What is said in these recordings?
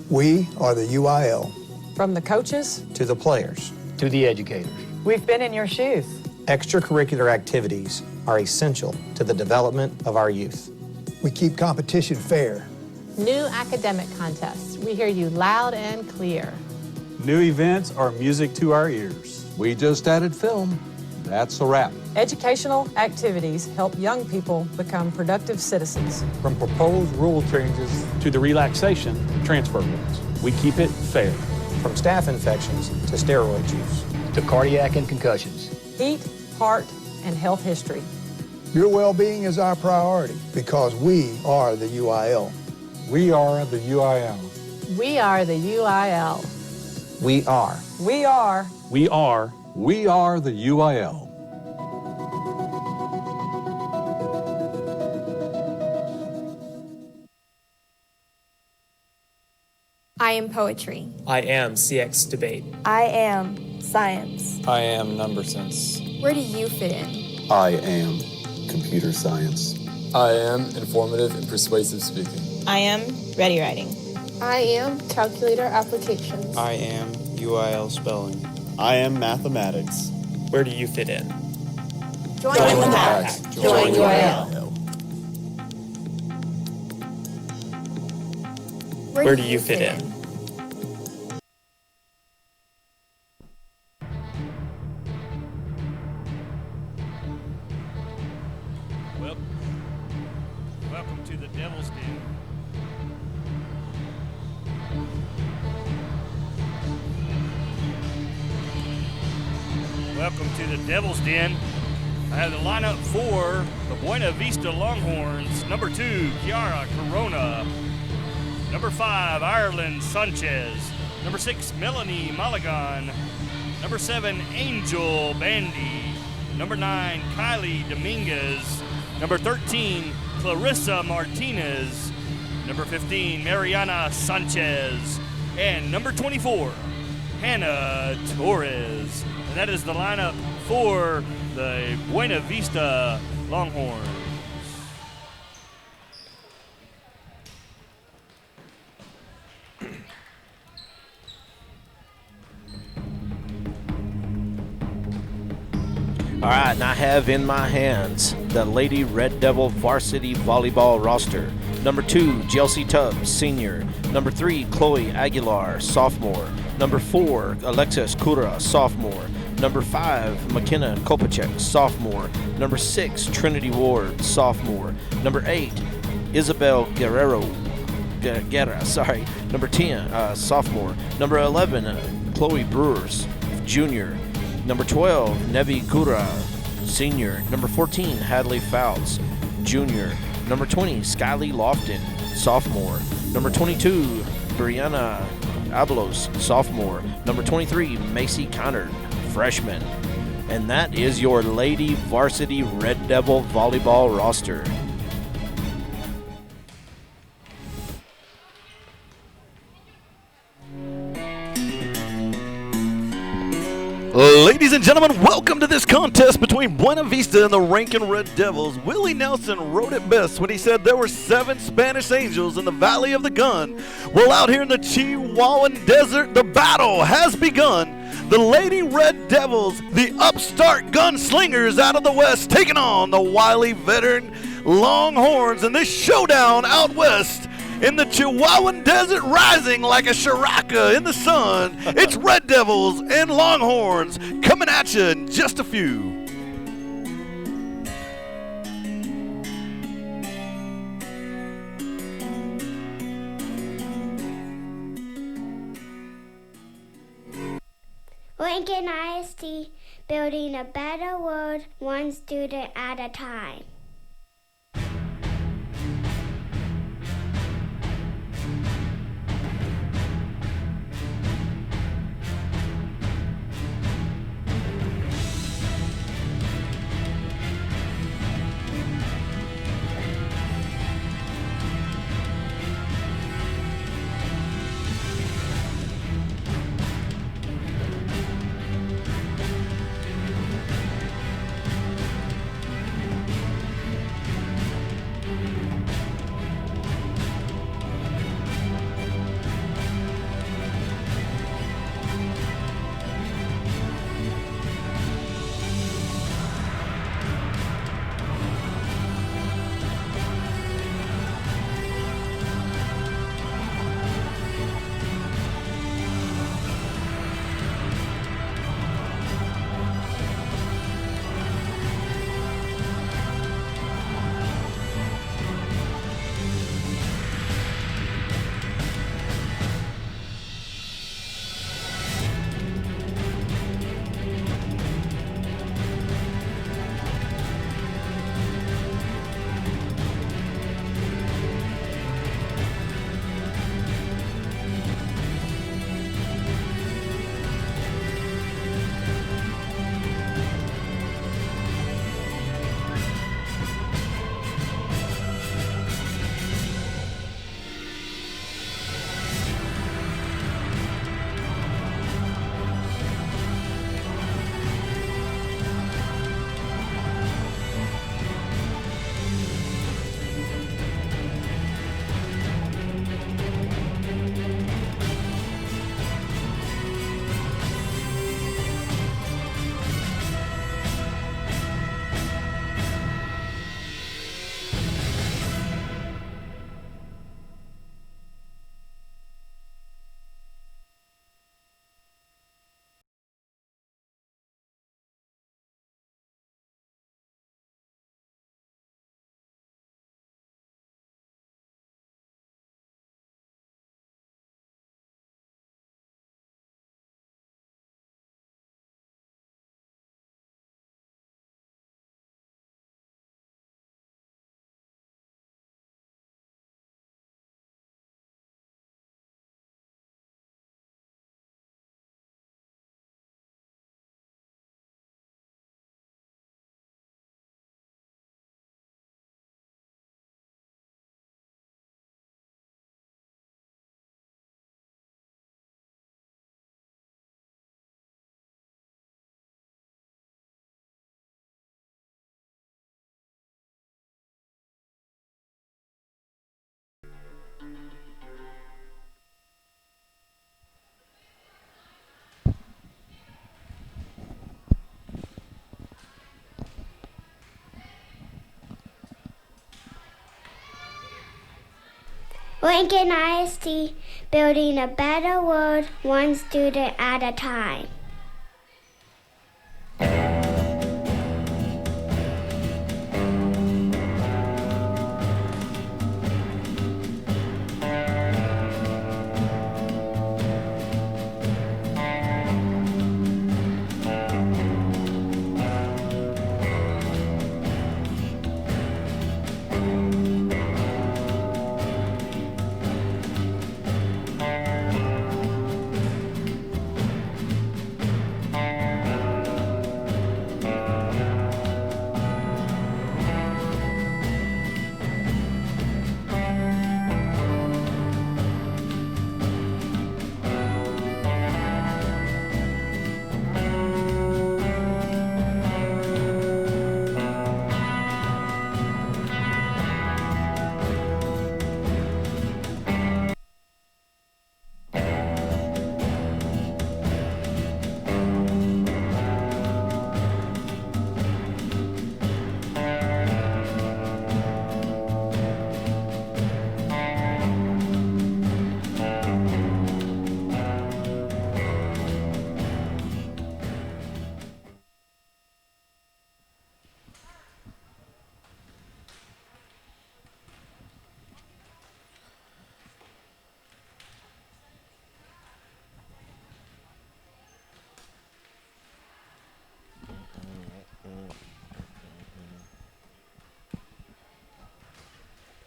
We are the UIL. From the coaches to the players to the educators. We've been in your shoes. Extracurricular activities are essential to the development of our youth. We keep competition fair. New academic contests. We hear you loud and clear. New events are music to our ears. We just added film. That's a wrap. Educational activities help young people become productive citizens. From proposed rule changes to the relaxation transfer rules, we keep it fair. From staph infections to steroid use. To cardiac and concussions. Heat, heart, and health history. Your well-being is our priority because we are the UIL. We are the UIL. We are the UIL. We are. We are. We are. We are the UIL. I am poetry. I am CX debate. I am science. I am number sense. Where do you fit in? I am computer science. I am informative and persuasive speaking. I am ready writing. I am calculator applications. I am UIL spelling. I am mathematics. Where do you fit in? Join the pack. Join UIL. Where do you fit in? Welcome to the Devil's Den. Welcome to the Devil's Den. I have the lineup for the Buena Vista Longhorns. Number 2, Kiara Corona. Number 5, Ireland Sanchez. Number 6, Melanie Malagan. Number 7, Angel Bandy. Number 9, Kylie Dominguez. Number 13, Clarissa Martinez. Number 15, Mariana Sanchez. And number 24, Hannah Torres. And that is the lineup for the Buena Vista Longhorns. All right, and I have in my hands the Lady Red Devil Varsity Volleyball roster. Number 2, Chelsea Tubbs, senior. Number 3, Chloe Aguilar, sophomore. Number 4, Alexis Kura, sophomore. Number 5, McKenna Kopacek, sophomore. Number 6, Trinity Ward, sophomore. Number 8, Isabel Guerra, Number 10, sophomore. Number 11, Chloe Brewers, junior. Number 12, Nevi Kura, senior. Number 14, Hadley Fouts, junior. Number 20, Skyly Lofton, sophomore. Number 22, Brianna Abelos, sophomore. Number 23, Macy Connard, freshman. And that is your Lady Varsity Red Devil Volleyball roster. Ladies and gentlemen, welcome to this contest between Buena Vista and the Rankin Red Devils. Willie Nelson wrote it best when he said there were 7 Spanish angels in the Valley of the Gun. Well, out here in the Chihuahuan Desert, the battle has begun. The Lady Red Devils, the upstart gunslingers out of the West, taking on the wily veteran Longhorns in this showdown out west. In the Chihuahuan Desert, rising like a shiraka in the sun, it's Red Devils and Longhorns coming at you in just a few. Lincoln ISD, building a better world, one student at a time. Lincoln ISD, building a better world, one student at a time.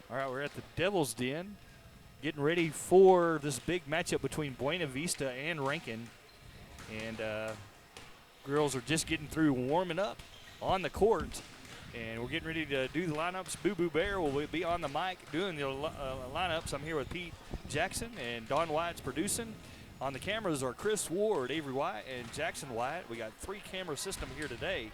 All right, we're at the Devil's Den, getting ready for this big matchup between Buena Vista and Rankin. And girls are just getting through warming up on the court. And we're getting ready to do the lineups. Boo Boo Bear will be on the mic doing the lineups. I'm here with Pete Jackson, and Don Wyatt's producing. On the cameras are Chris Ward, Avery Wyatt, and Jackson Wyatt. We got 3 camera system here today.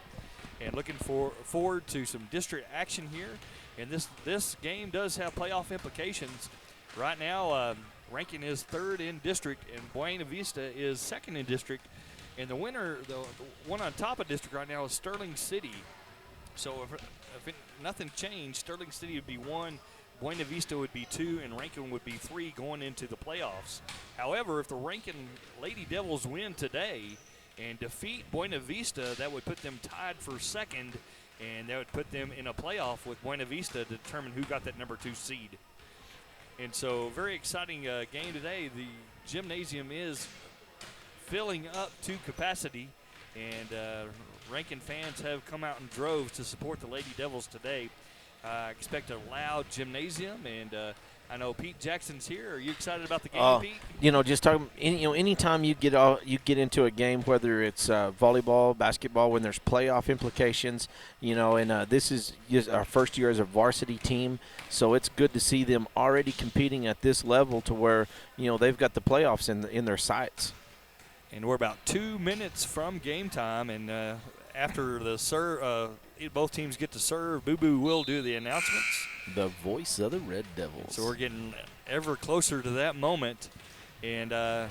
And looking forward to some district action here. And this game does have playoff implications. Right now, Rankin is 3rd in district, and Buena Vista is 2nd in district. And the winner, the one on top of district right now, is Sterling City. So if nothing changed, Sterling City would be 1, Buena Vista would be 2, and Rankin would be 3 going into the playoffs. However, if the Rankin Lady Devils win today and defeat Buena Vista, that would put them tied for 2nd. And that would put them in a playoff with Buena Vista to determine who got that number 2 seed. And so, very exciting game today. The gymnasium is filling up to capacity, and Rankin fans have come out in droves to support the Lady Devils today. I expect a loud gymnasium, and I know Pete Jackson's here. Are you excited about the game, Pete? You know, just talking. Anytime you get into a game, whether it's volleyball, basketball, when there's playoff implications, and this is just our first year as a varsity team, so it's good to see them already competing at this level to where they've got the playoffs in their sights. And we're about 2 minutes from game time, and after the serve, both teams get to serve. Boo Boo will do the announcements. The voice of the Red Devils. So we're getting ever closer to that moment. And I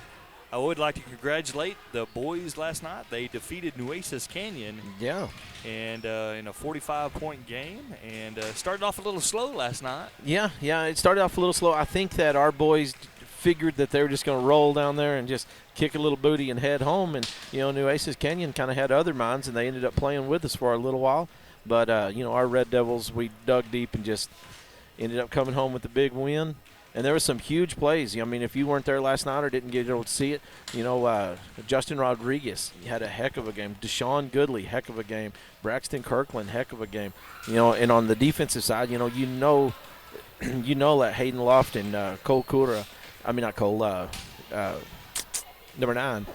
would like to congratulate the boys last night. They defeated Nueces Canyon. Yeah. And in a 45-point game. And started off a little slow last night. Yeah, it started off a little slow. I think that our boys figured that they were just going to roll down there and just kick a little booty and head home. And, Nueces Canyon kind of had other minds, and they ended up playing with us for a little while. But, our Red Devils, we dug deep and just ended up coming home with the big win. And there were some huge plays. I mean, if you weren't there last night or didn't get able to see it, Justin Rodriguez had a heck of a game. Deshaun Goodley, heck of a game. Braxton Kirkland, heck of a game. And on the defensive side, you know that Hayden Loft and Cole Cura, not Cole, number 9,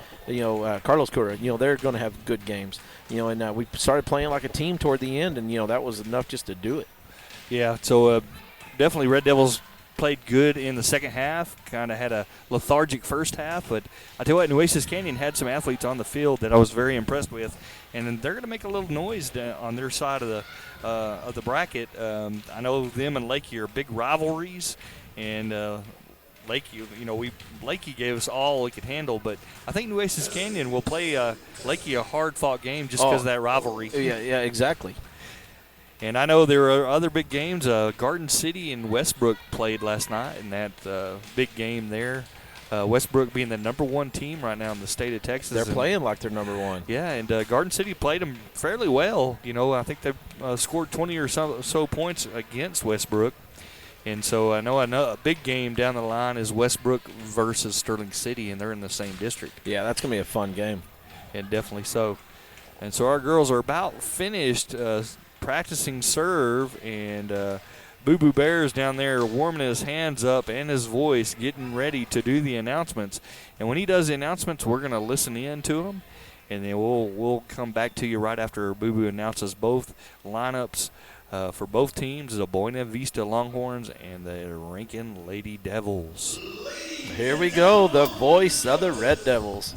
Carlos Cura, they're going to have good games. And we started playing like a team toward the end, and, that was enough just to do it. Yeah, so definitely Red Devils played good in the second half, kind of had a lethargic first half. But I tell you what, Nueces Canyon had some athletes on the field that I was very impressed with, and they're going to make a little noise on their side of the bracket. I know them and Lakey are big rivalries, and Lakey, Lakey gave us all we could handle, but I think Nueces Canyon will play Lakey a hard-fought game just because of that rivalry. Yeah, exactly. And I know there are other big games. Garden City and Westbrook played last night in that big game there. Westbrook being the #1 team right now in the state of Texas. They're playing like they're #1. Yeah, and Garden City played them fairly well. You know, I think they scored 20 or so points against Westbrook. And so I know a big game down the line is Westbrook versus Sterling City, and they're in the same district. Yeah, that's going to be a fun game. And definitely so. And so our girls are about finished practicing serve, and Boo Boo Bear's down there warming his hands up and his voice, getting ready to do the announcements. And when he does the announcements, we're going to listen in to him, and then we'll come back to you right after Boo Boo announces both lineups for both teams, the Buena Vista Longhorns and the Rankin Lady Devils. Here we go, the voice of the Red Devils.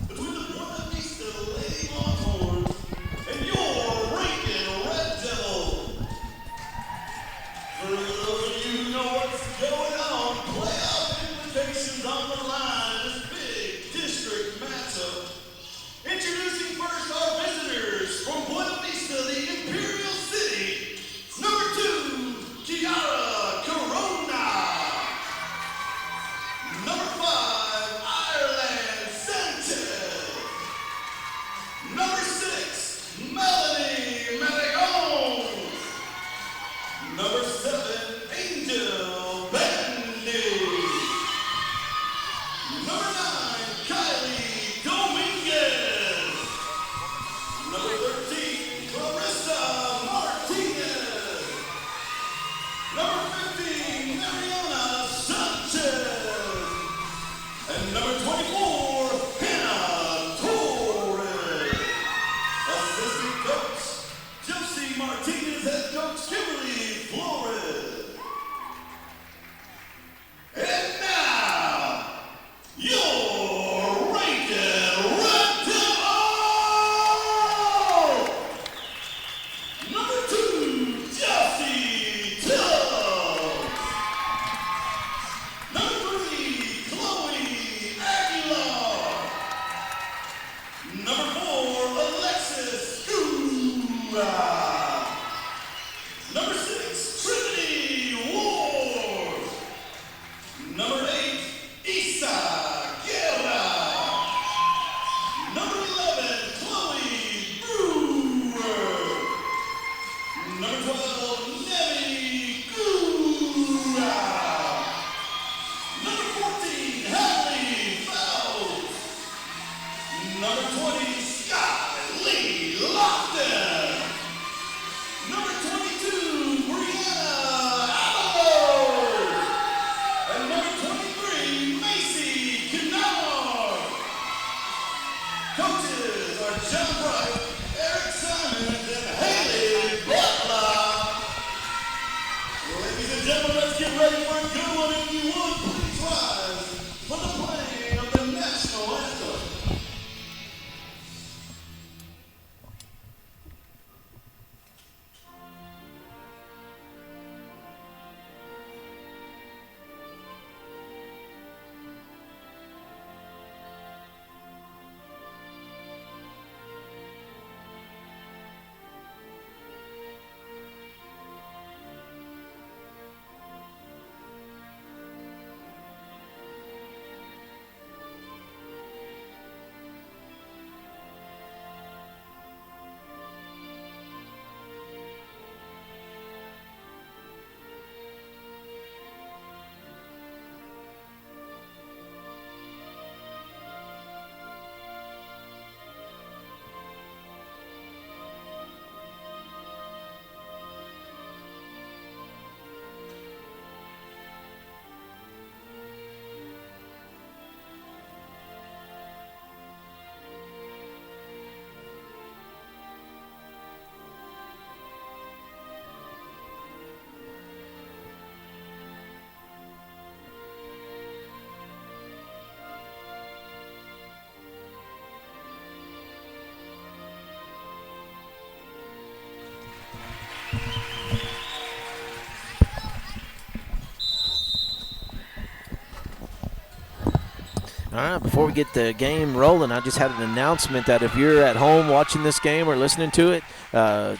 right, before we get the game rolling, I just had an announcement that if you're at home watching this game or listening to it,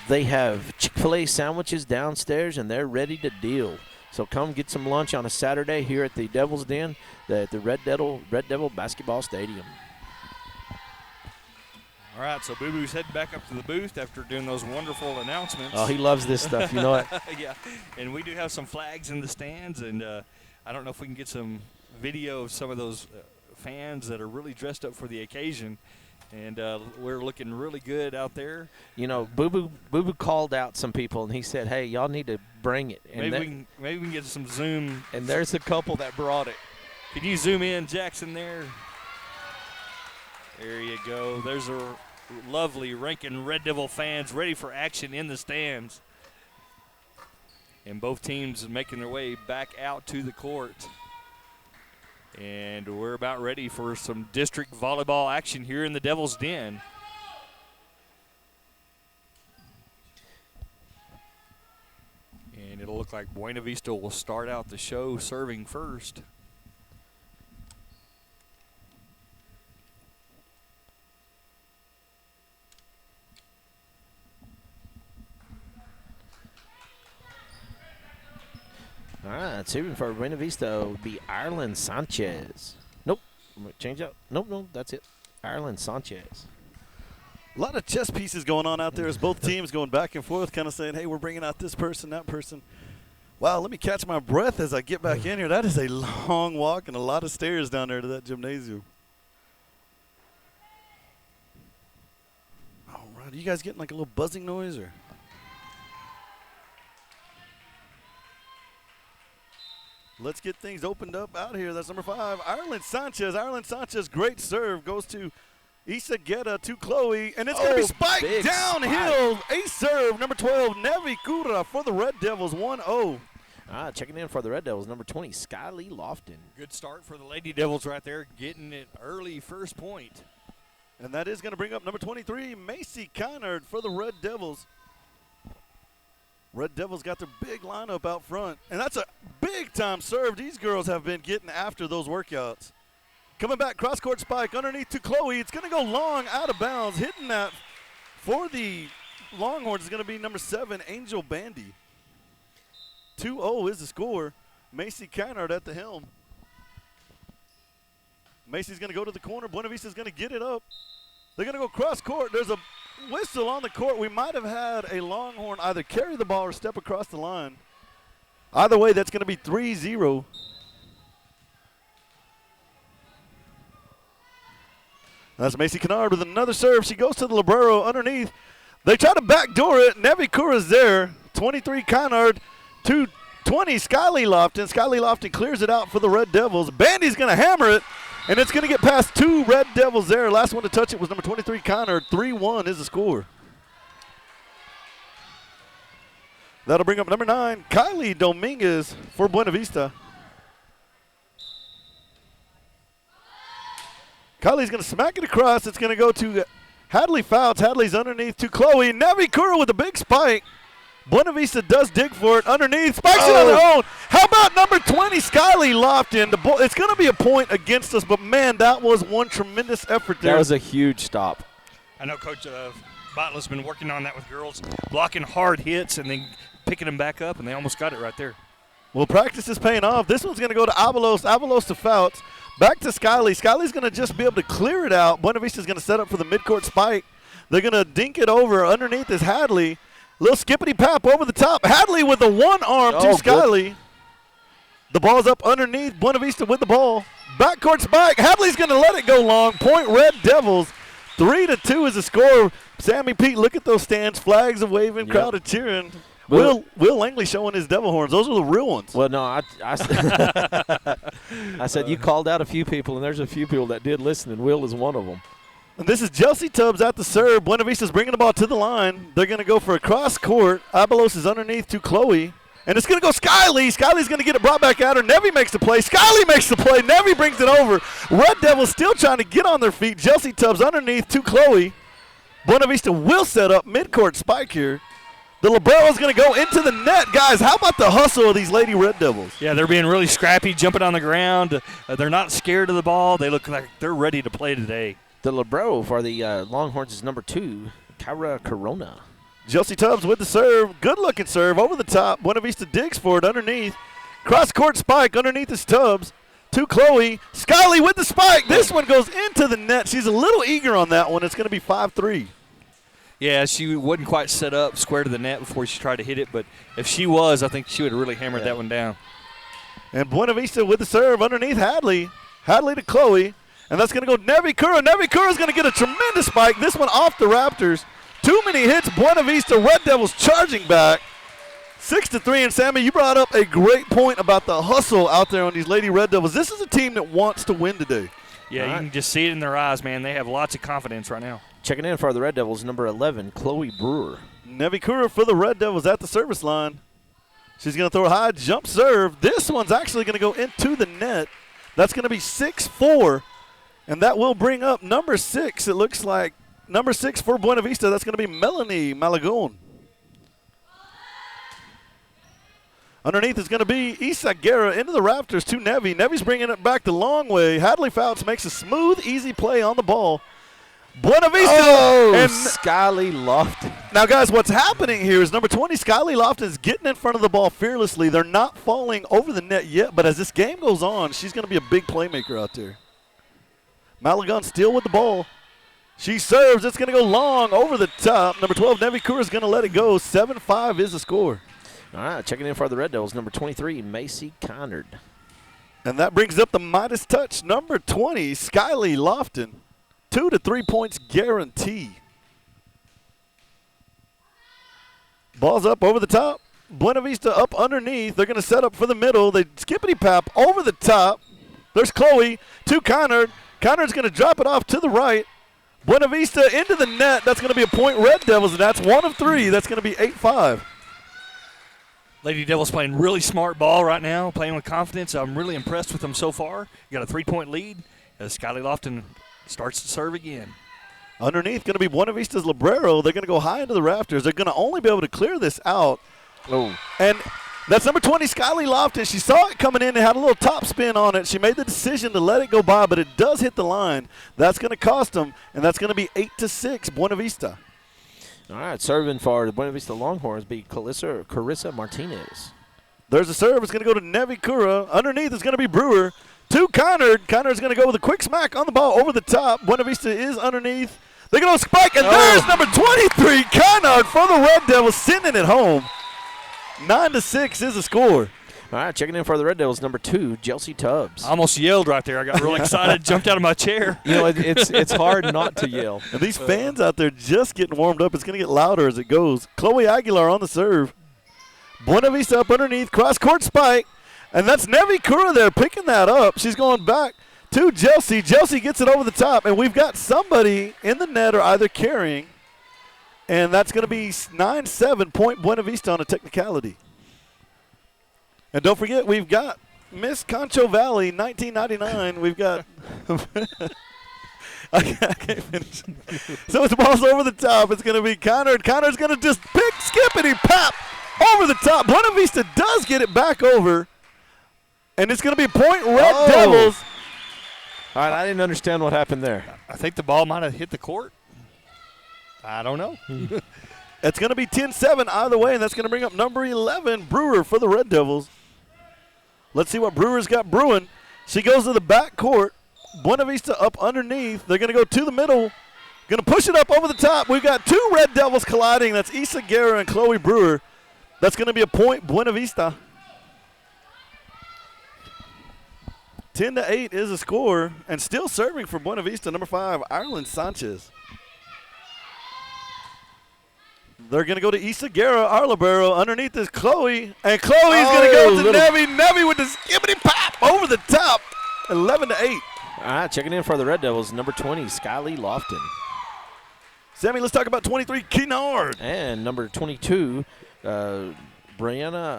they have Chick-fil-A sandwiches downstairs, and they're ready to deal. So come get some lunch on a Saturday here at the Devil's Den at the Red Devil Basketball Stadium. All right, so Boo Boo's heading back up to the booth after doing those wonderful announcements. Oh, he loves this stuff. You know it. Yeah, and we do have some flags in the stands, and I don't know if we can get some video of some of those fans that are really dressed up for the occasion, and we're looking really good out there. You know, Boo Boo called out some people, and he said, "Hey, y'all need to bring it." And maybe we can get some zoom. And there's a couple that brought it. Can you zoom in, Jackson? There you go. There's a lovely Rankin Red Devil fans ready for action in the stands, and both teams making their way back out to the court. And we're about ready for some district volleyball action here in the Devil's Den. And it'll look like Buena Vista will start out the show serving first. All right, serving for Buena Vista would be Ireland Sanchez. Nope, change up. Nope, that's it. Ireland Sanchez. A lot of chess pieces going on out there as both teams going back and forth, kind of saying, hey, we're bringing out this person, that person. Wow, let me catch my breath as I get back in here. That is a long walk and a lot of stairs down there to that gymnasium. All right, are you guys getting like a little buzzing noise or? Let's get things opened up out here. That's number 5, Ireland Sanchez. Ireland Sanchez, great serve, goes to Isageta to Chloe, and it's going to be spiked downhill. Ace serve, number 12, Nevi Cura for the Red Devils, 1-0. Checking in for the Red Devils, number 20, Skylee Lofton. Good start for the Lady Devils right there, getting it early first point. And that is going to bring up number 23, Macy Connard for the Red Devils. Red Devils got their big lineup out front. And that's a big-time serve. These girls have been getting after those workouts. Coming back, cross-court spike underneath to Chloe. It's going to go long, out of bounds. Hitting that for the Longhorns is going to be number 7, Angel Bandy. 2-0 is the score. Macy Connard at the helm. Macy's going to go to the corner. Buena Vista's going to get it up. They're going to go cross-court. There's a whistle on the court. We might have had a Longhorn either carry the ball or step across the line. Either way, that's going to be 3-0. That's Macy Kennard with another serve. She goes to the libero underneath. They try to backdoor it. Nevi Cura's there. 23 Kennard to 20 Skylee Lofton. Skylee Lofton clears it out for the Red Devils. Bandy's going to hammer it. And it's going to get past 2 Red Devils there. Last one to touch it was number 23, Connor. 3-1 is the score. That'll bring up number 9, Kylie Dominguez for Buena Vista. Kylie's going to smack it across. It's going to go to Hadley Fouts. Hadley's underneath to Chloe. Nevi Cura with a big spike. Buena Vista does dig for it underneath. Spikes it on their own. How about number 20, Skylee Lofton? It's going to be a point against us, but, man, that was one tremendous effort there. That was a huge stop. I know Coach Bottler's been working on that with girls, blocking hard hits and then picking them back up, and they almost got it right there. Well, practice is paying off. This one's going to go to Avalos. Avalos to Fouts. Back to Skylee. Skylee's going to just be able to clear it out. Buena Vista's going to set up for the midcourt spike. They're going to dink it over. Underneath is Hadley. Little skippity-pap over the top. Hadley with the one arm to Skylee. Good. The ball's up underneath. Buena Vista with the ball. Backcourt spike. Hadley's going to let it go long. Point Red Devils. 3-2 is the score. Sammy Pete, look at those stands. Flags are waving. Yep. Crowd are cheering. Will Langley showing his devil horns. Those are the real ones. Well, no, I said you called out a few people, and there's a few people that did listen, and Will is one of them. And this is Chelsea Tubbs at the serve. Buena Vista's bringing the ball to the line. They're going to go for a cross court. Avalos is underneath to Chloe. And it's going to go Skylee. Skylee's going to get it brought back at her. Nevi makes the play. Skylee makes the play. Nevi brings it over. Red Devils still trying to get on their feet. Chelsea Tubbs underneath to Chloe. Buena Vista will set up midcourt spike here. The libero is going to go into the net. Guys, how about the hustle of these Lady Red Devils? Yeah, they're being really scrappy, jumping on the ground. They're not scared of the ball. They look like they're ready to play today. The libero for the Longhorns is number 2, Kyra Corona. Chelsea Tubbs with the serve. Good-looking serve over the top. Buena Vista digs for it underneath. Cross-court spike underneath is Tubbs. To Chloe. Skyly with the spike. This one goes into the net. She's a little eager on that one. It's going to be 5-3. Yeah, she wasn't quite set up square to the net before she tried to hit it, but if she was, I think she would have really hammered that one down. And Buena Vista with the serve underneath Hadley. Hadley to Chloe. And that's going to go Nevi Kura. Nevi Kura is going to get a tremendous spike. This one off the Raptors. Too many hits. Buena Vista Red Devils charging back. 6-3. And Sammy, you brought up a great point about the hustle out there on these Lady Red Devils. This is a team that wants to win today. Yeah, you can just see it in their eyes, man. They have lots of confidence right now. Checking in for the Red Devils, number 11, Chloe Brewer. Nevi Kura for the Red Devils at the service line. She's going to throw a high jump serve. This one's actually going to go into the net. That's going to be 6-4, and that will bring up number 6. It looks like number 6 for Buena Vista. That's going to be Melanie Malagon. Underneath is going to be Isa Guerra into the Raptors to Nevi. Nevi's bringing it back the long way. Hadley Fouts makes a smooth, easy play on the ball. Buena Vista. And Skyly Lofton. Now, guys, what's happening here is number 20, Skyly Lofton, is getting in front of the ball fearlessly. They're not falling over the net yet, but as this game goes on, she's going to be a big playmaker out there. Malagon still with the ball. She serves. It's going to go long over the top. Number 12, Nevi Kura, is going to let it go. 7-5 is the score. All right, checking in for the Red Devils, number 23, Macy Connard. And that brings up the Midas touch, number 20, Skyly Lofton. 2 to 3 points guarantee. Ball's up over the top. Buena Vista up underneath. They're going to set up for the middle. They skippity-pap over the top. There's Chloe to Connard. Connard's going to drop it off to the right. Buena Vista into the net. That's going to be a point Red Devils, and that's 1 of 3. That's going to be 8-5. Lady Devils playing really smart ball right now, playing with confidence. I'm really impressed with them so far. You got a 3-point lead as Skyly Lofton starts to serve again. Underneath going to be Buena Vista's Librero. They're going to go high into the rafters. They're going to only be able to clear this out. Oh. And that's number 20, Skyly Lofton. She saw it coming in and had a little top spin on it. She made the decision to let it go by, but it does hit the line. That's going to cost them, and that's going to be 8-6, Buena Vista. All right, serving for the Buena Vista Longhorns be Carissa Martinez. There's a serve. It's going to go to Nevi Kura. Underneath is going to be Brewer. To Connard. Connard's going to go with a quick smack on the ball over the top. Buena Vista is underneath. They're going to spike, and there's number 23, Connard, for the Red Devils, sending it home. 9-6 is the score. All right, checking in for the Red Devils, number 2, Chelsea Tubbs. I almost yelled right there. I got real excited, jumped out of my chair. You know, it's hard not to yell. And these fans out there just getting warmed up. It's going to get louder as it goes. Chloe Aguilar on the serve. Buena Vista up underneath, cross-court spike. And that's Nevi Kura there picking that up. She's going back to Chelsea. Chelsea gets it over the top, and we've got somebody in the net or either carrying. And that's going to be 9-7, point Buena Vista on a technicality. And don't forget, we've got Miss Concho Valley, 1999. We've got I can't finish. So the ball's over the top. It's going to be Connard. Connard's going to just pick, skippity, pop over the top. Buena Vista does get it back over. And it's going to be point Red Devils. All right, I didn't understand what happened there. I think the ball might have hit the court. I don't know. It's going to be 10-7 either way, and that's going to bring up number 11, Brewer, for the Red Devils. Let's see what Brewer's got brewing. She goes to the back court. Buena Vista up underneath. They're going to go to the middle. Going to push it up over the top. We've got 2 Red Devils colliding. That's Isa Guerra and Chloe Brewer. That's going to be a point Buena Vista. 10-8 is a score, and still serving for Buena Vista, number 5, Ireland Sanchez. They're going to go to Isa Guerra, our libero. Underneath is Chloe, and Chloe's going to go to Nevi. Nevi with the skibbity pop over the top, 11-8. All right, checking in for the Red Devils, number 20, Skyly Lofton. Sammy, let's talk about 23, Kennard. And number 22, Brianna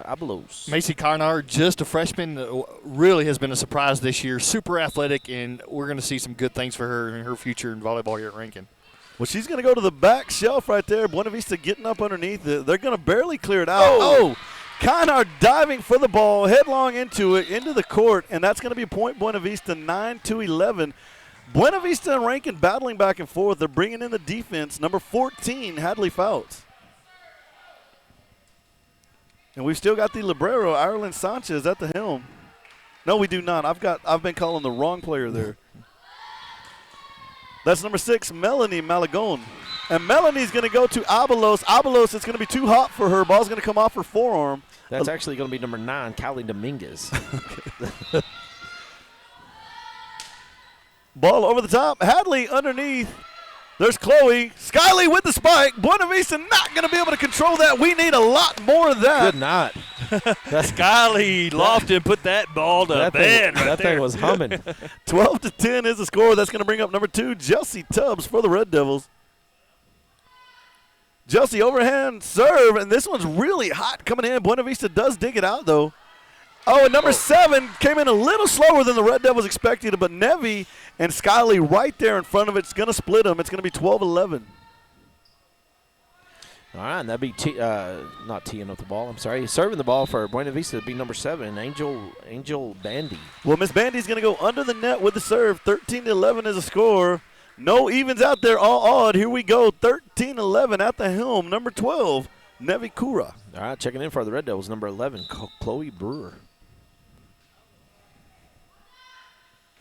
Abelos. Macy Carnard, just a freshman, really has been a surprise this year. Super athletic, and we're going to see some good things for her in her future in volleyball here at Rankin. Well, she's going to go to the back shelf right there. Buena Vista getting up underneath it. They're going to barely clear it out. Oh! Kynard diving for the ball, headlong into it, into the court, and that's going to be a point Buena Vista, 9-11. Buena Vista and Rankin battling back and forth. They're bringing in the defense. Number 14, Hadley Fouts. And we've still got the libero, Ireland Sanchez, at the helm. No, we do not. I've been calling the wrong player there. That's number 6, Melanie Malagone. And Melanie's going to go to Abelos. Abelos, it's going to be too hot for her. Ball's going to come off her forearm. That's actually going to be number 9, Callie Dominguez. Ball over the top. Hadley underneath. There's Chloe. Skylee with the spike. Buena Vista not going to be able to control that. We need a lot more of that. Good night. Skylee Lofton put that ball to bed right That there. thing was humming. 12-10 is the score. That's going to bring up number 2, Chelsea Tubbs for the Red Devils. Chelsea overhand serve, and this one's really hot coming in. Buena Vista does dig it out, though. Oh, and number 7 came in a little slower than the Red Devils expected, but Nevi and Skylee right there in front of it. It's going to split them. It's going to be 12-11. All right, and that'd be not teeing up the ball. I'm sorry. Serving the ball for Buena Vista would be number 7, Angel Bandy. Well, Miss Bandy's going to go under the net with the serve. 13-11 is the score. No evens out there, all odd. Here we go, 13-11 at the helm. Number 12, Nevi Kura. All right, checking in for the Red Devils, number 11, Chloe Brewer.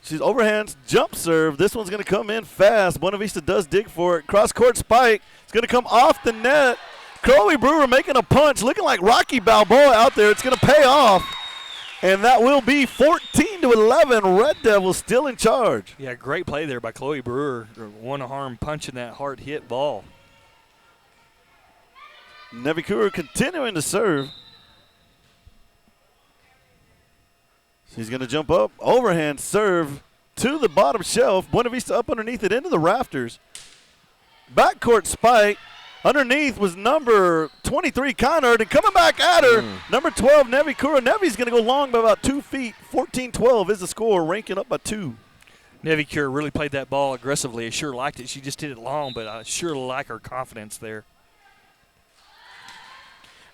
She's overhand jump serve. This one's going to come in fast. Buena Vista does dig for it. Cross-court spike. It's going to come off the net. Chloe Brewer making a punch, looking like Rocky Balboa out there. It's going to pay off. And that will be 14-11. Red Devils still in charge. Yeah, great play there by Chloe Brewer. One arm punching that hard hit ball. Nevi Kura continuing to serve. She's going to jump up. Overhand serve to the bottom shelf. Buena Vista up underneath it into the rafters. Backcourt spike. Underneath was number 23, Kynard, and coming back at her, number 12, Nevi Kura. Nevi's going to go long by about 2 feet. 14-12 is the score, ranking up by 2. Nevi Kura really played that ball aggressively. I sure liked it. She just did it long, but I sure like her confidence there.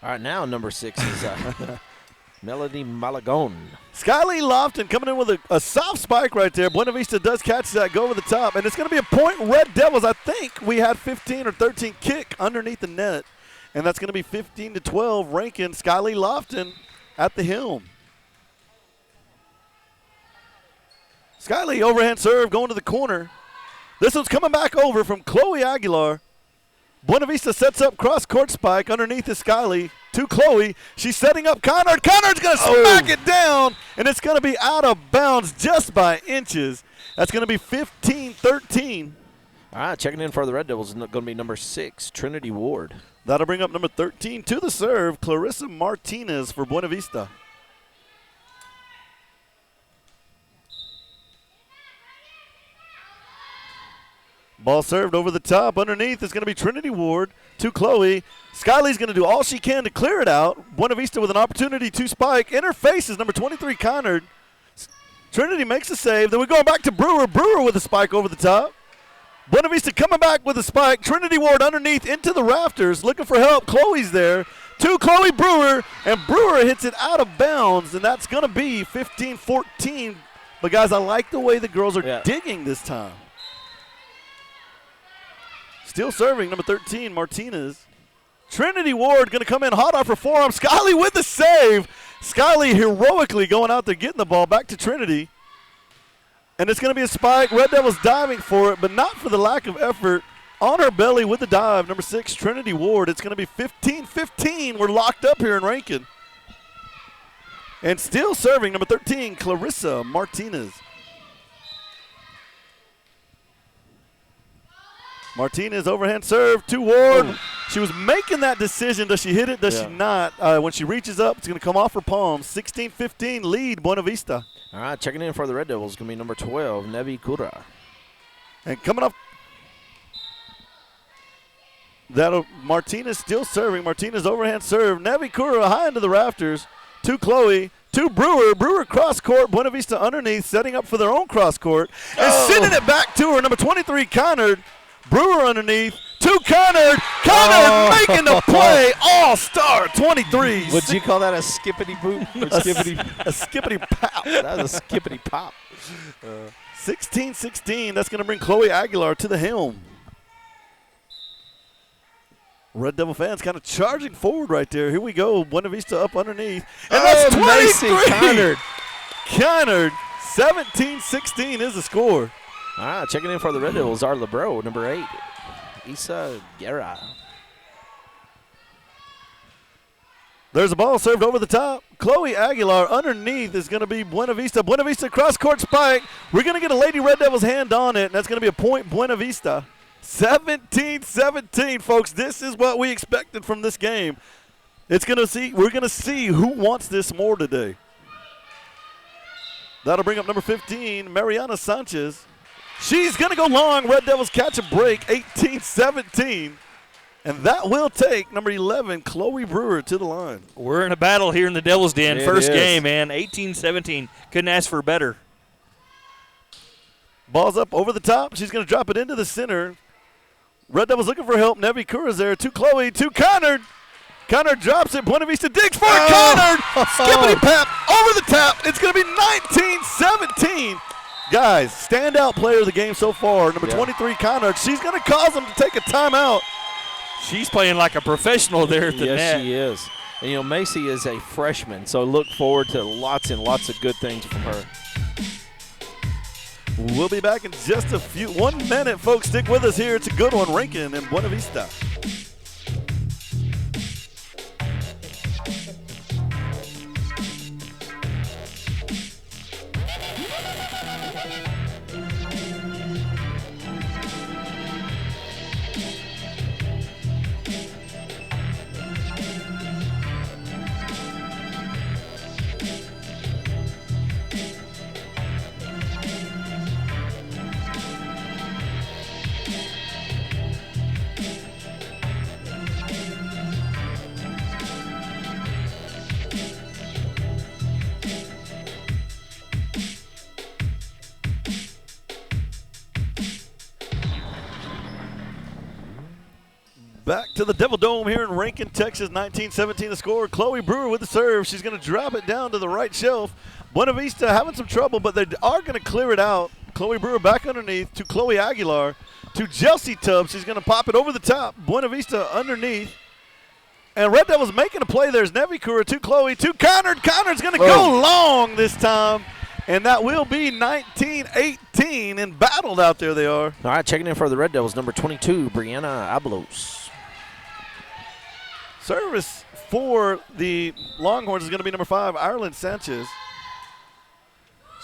All right, now number 6 is Melody Malagone. Skylee Lofton coming in with a soft spike right there. Buena Vista does catch that, go over the top, and it's going to be a point Red Devils. I think we had 15 or 13 kick underneath the net, and that's going to be 15-12, ranking Skylee Lofton at the helm. Skylee overhand serve going to the corner. This one's coming back over from Chloe Aguilar. Buena Vista sets up cross-court spike. Underneath is Skylee to Chloe. She's setting up Kynard. Kynard's going to smack it down, and it's going to be out of bounds just by inches. That's going to be 15-13. All right, checking in for the Red Devils is going to be number 6, Trinity Ward. That'll bring up number 13 to the serve, Clarissa Martinez for Buena Vista. Ball served over the top. Underneath is going to be Trinity Ward to Chloe. Skylee's going to do all she can to clear it out. Buena Vista with an opportunity to spike. In her face is number 23, Kynard. Trinity makes a save. Then we're going back to Brewer. Brewer with a spike over the top. Buena Vista coming back with a spike. Trinity Ward underneath into the rafters. Looking for help. Chloe's there. To Chloe Brewer. And Brewer hits it out of bounds. And that's going to be 15-14. But, guys, I like the way the girls are digging this time. Still serving, number 13, Martinez. Trinity Ward going to come in hot off her forearm. Skylee with the save. Skylee heroically going out there, getting the ball back to Trinity. And it's going to be a spike. Red Devils diving for it, but not for the lack of effort. On her belly with the dive, number 6, Trinity Ward. It's going to be 15-15. We're locked up here in Rankin. And still serving, number 13, Clarissa Martinez. Martinez overhand serve to Ward. Ooh. She was making that decision. Does she hit it? Does she not? When she reaches up, it's going to come off her palm. 16-15 lead, Buena Vista. All right, checking in for the Red Devils is going to be number 12, Nevi Kura. And coming up, Martinez still serving. Martinez overhand serve. Nevi Kura high into the rafters to Chloe. To Brewer. Brewer cross court. Buena Vista underneath, setting up for their own cross court. And sending it back to her. Number 23, Kynard. Brewer underneah to Connor. Connor making the play. All-star 23. Would you call that a skippity boop? A skippity pop. That was a skippity pop. 16-16. That's going to bring Chloe Aguilar to the helm. Red Devil fans kind of charging forward right there. Here we go. Buena Vista up underneath. And that's 23. Connor. 17-16 is the score. All right, checking in for the Red Devils are LeBro, number 8, Isa Guerra. There's a ball served over the top. Chloe Aguilar underneath is going to be Buena Vista. Buena Vista cross-court spike. We're going to get a Lady Red Devils hand on it, and that's going to be a point Buena Vista. 17-17, folks. This is what we expected from this game. We're going to see who wants this more today. That'll bring up number 15, Mariana Sanchez. She's going to go long. Red Devils catch a break, 18-17. And that will take number 11, Chloe Brewer, to the line. We're in a battle here in the Devil's Den. First game, man, 18-17. Couldn't ask for better. Ball's up over the top. She's going to drop it into the center. Red Devils looking for help. Nevi Kura's there to Chloe, to Connor. Connor drops it. Buena Vista digs for it. Connor. Skippity pap over the tap. It's going to be 19-17. Guys, standout player of the game so far, number 23, Connor. She's going to cause them to take a timeout. She's playing like a professional there at the net. Yes, she is. And, you know, Macy is a freshman, so look forward to lots and lots of good things from her. We'll be back in just 1 minute, folks. Stick with us here. It's a good one, Rankin and Buena Vista. Back to the Devil Dome here in Rankin, Texas, 19-17 the score. Chloe Brewer with the serve. She's going to drop it down to the right shelf. Buena Vista having some trouble, but they are going to clear it out. Chloe Brewer back underneath to Chloe Aguilar to Chelsea Tubbs. She's going to pop it over the top. Buena Vista underneath. And Red Devils making a play. There's Nevi Kura to Chloe to Connor. Connor's going to go long this time. And that will be 19-18. And battled out there they are. All right, checking in for the Red Devils, number 22, Brianna Abelos. Service for the Longhorns is going to be number 5, Ireland Sanchez.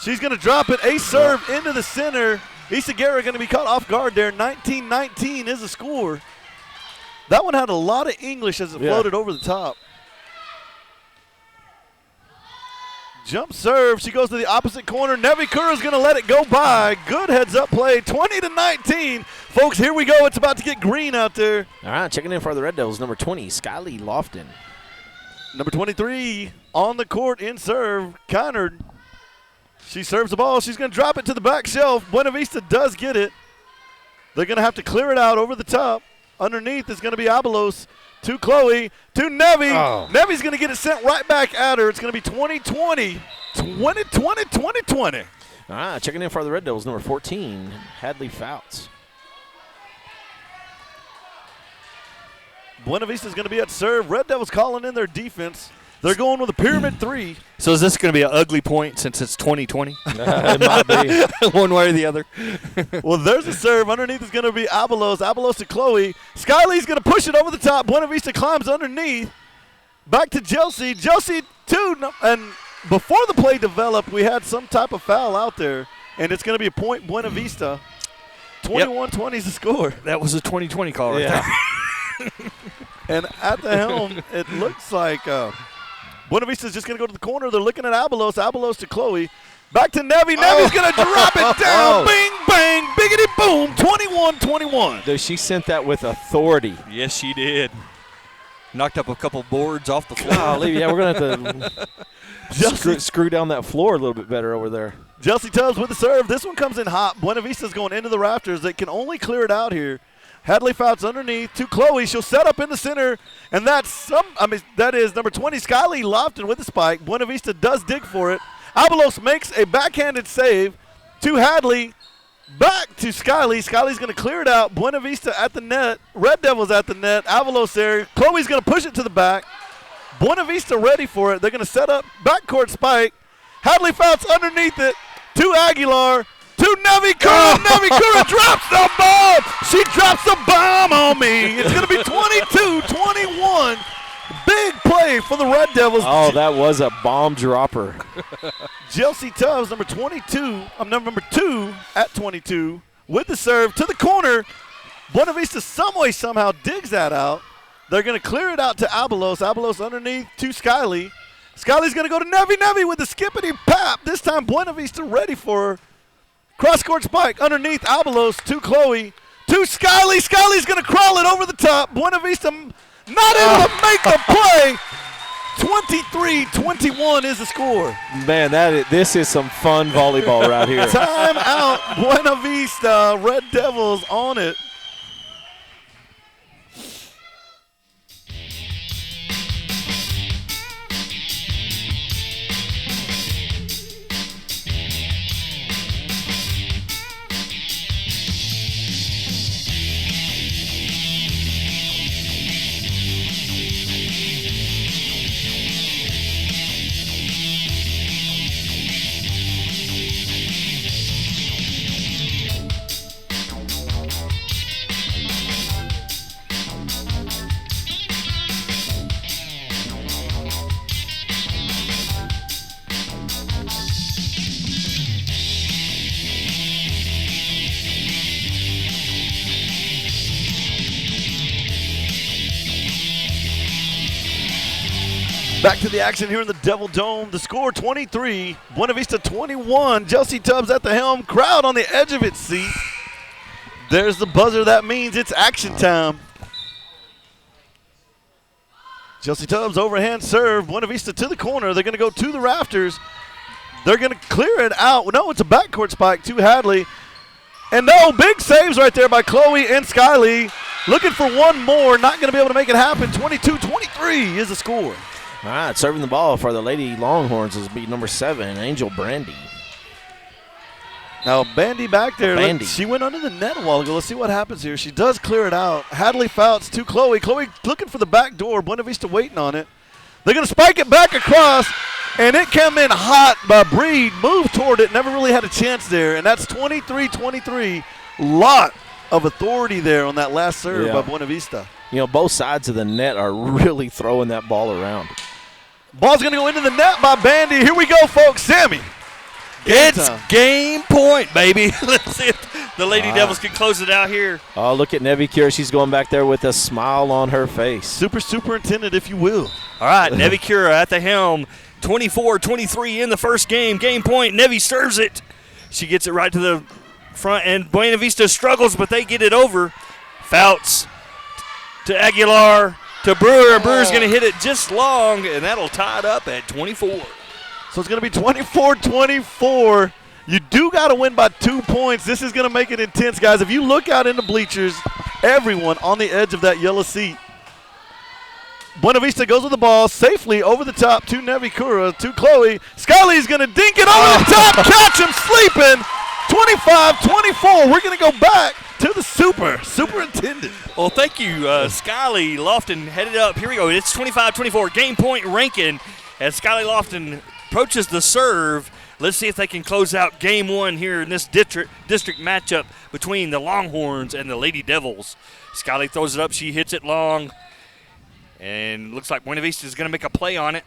She's going to drop it. A serve into the center. Isagara going to be caught off guard there. 19-19 is the score. That one had a lot of English as it floated over the top. Jump serve. She goes to the opposite corner. Nevi Kura is going to let it go by. Good heads-up play. 20-19. Folks, here we go. It's about to get green out there. All right, checking in for the Red Devils, number 20, Skylee Lofton. Number 23 on the court in serve, Connor. She serves the ball. She's going to drop it to the back shelf. Buena Vista does get it. They're going to have to clear it out over the top. Underneath is going to be Abelos. To Chloe, to Nevi. Nevi's going to get it sent right back at her. It's going to be 20-20. 20-20. All right, checking in for the Red Devils, number 14, Hadley Fouts. Buena Vista's going to be at serve. Red Devils calling in their defense. They're going with a pyramid 3. So is this going to be an ugly point since it's 20-20? It might be. One way or the other. Well, there's a serve. Underneath is going to be Abelos. Abelos to Chloe. Skylee's going to push it over the top. Buena Vista climbs underneath. Back to Chelsea. Chelsea, 2. And before the play developed, we had some type of foul out there. And it's going to be a point Buena Vista. 21-20 is the score. That was a 20-20 call right there. And at the helm, it looks like Buena Vista's just going to go to the corner. They're looking at Abelos. Abelos to Chloe. Back to Nevi. Nevi's going to drop it down. Bing, bang, biggity, boom. 21-21. Dude, she sent that with authority. Yes, she did. Knocked up a couple boards off the floor. Golly, yeah, we're going to have to screw down that floor a little bit better over there. Chelsea Tubbs with the serve. This one comes in hot. Buena Vista's going into the rafters. They can only clear it out here. Hadley Fouts underneath to Chloe. She'll set up in the center, and that is number 20, Skyly Lofton with the spike. Buena Vista does dig for it. Avalos makes a backhanded save to Hadley. Back to Skyly. Skyly's going to clear it out. Buena Vista at the net. Red Devils at the net. Avalos there. Chloe's going to push it to the back. Buena Vista ready for it. They're going to set up backcourt spike. Hadley Fouts underneath it to Aguilar. To Nevi Kura. Nevi Kura drops the bomb. She drops the bomb on me. It's going to be 22-21. Big play for the Red Devils. Oh, that was a bomb dropper. Chelsea Tubbs, number 2 at 22 with the serve to the corner. Buena Vista some way, somehow digs that out. They're going to clear it out to Avalos. Avalos underneath to Skyly. Skyly's going to go to Nevi. Nevi with the skippity pap. This time Buena Vista ready for her. Cross-court spike underneath Avalos to Chloe. To Skyly. Skyly's going to crawl it over the top. Buena Vista not able to make the play. 23-21 is the score. Man, this is some fun volleyball right here. Time out. Buena Vista. Red Devils on it. Back to the action here in the Devil Dome. The score 23, Buena Vista 21. Chelsea Tubbs at the helm. Crowd on the edge of its seat. There's the buzzer. That means it's action time. Chelsea Tubbs overhand serve. Buena Vista to the corner. They're going to go to the rafters. They're going to clear it out. No, it's a backcourt spike to Hadley. And no, big saves right there by Chloe and Skyly. Looking for one more. Not going to be able to make it happen. 22-23 is the score. All right, serving the ball for the Lady Longhorns is be number 7, Angel Brandy. Now, Bandy back there. Bandy. She went under the net a while ago. Let's see what happens here. She does clear it out. Hadley Fouts to Chloe. Chloe looking for the back door. Buena Vista waiting on it. They're going to spike it back across, and it came in hot by Breed. Moved toward it. Never really had a chance there, and that's 23-23. Lot of authority there on that last serve by Buena Vista. You know, both sides of the net are really throwing that ball around. Ball's going to go into the net by Bandy. Here we go, folks. Sammy. It's game point, baby. Let's see if the Lady Devils can close it out here. Oh, look at Nevi Cure. She's going back there with a smile on her face. Superintendent, if you will. All right, Nevi Cure at the helm. 24-23 in the first game. Game point. Nevi serves it. She gets it right to the front, and Buena Vista struggles, but they get it over. Fouts to Aguilar to Brewer. Brewer's going to hit it just long, and that'll tie it up at 24. So it's going to be 24-24. You do got to win by 2 points. This is going to make it intense, guys. If you look out in the bleachers, everyone on the edge of that yellow seat. Buena Vista goes with the ball safely over the top to Nevi Kura, to Chloe. Skyly's going to dink it over the top, catch him sleeping. 25-24. We're going to go back to the superintendent. Well, thank you, Skyly Lofton headed up. Here we go. It's 25-24. Game point Rankin as Skyly Lofton approaches the serve. Let's see if they can close out game one here in this district matchup between the Longhorns and the Lady Devils. Skyly throws it up. She hits it long. And looks like Buena Vista is going to make a play on it.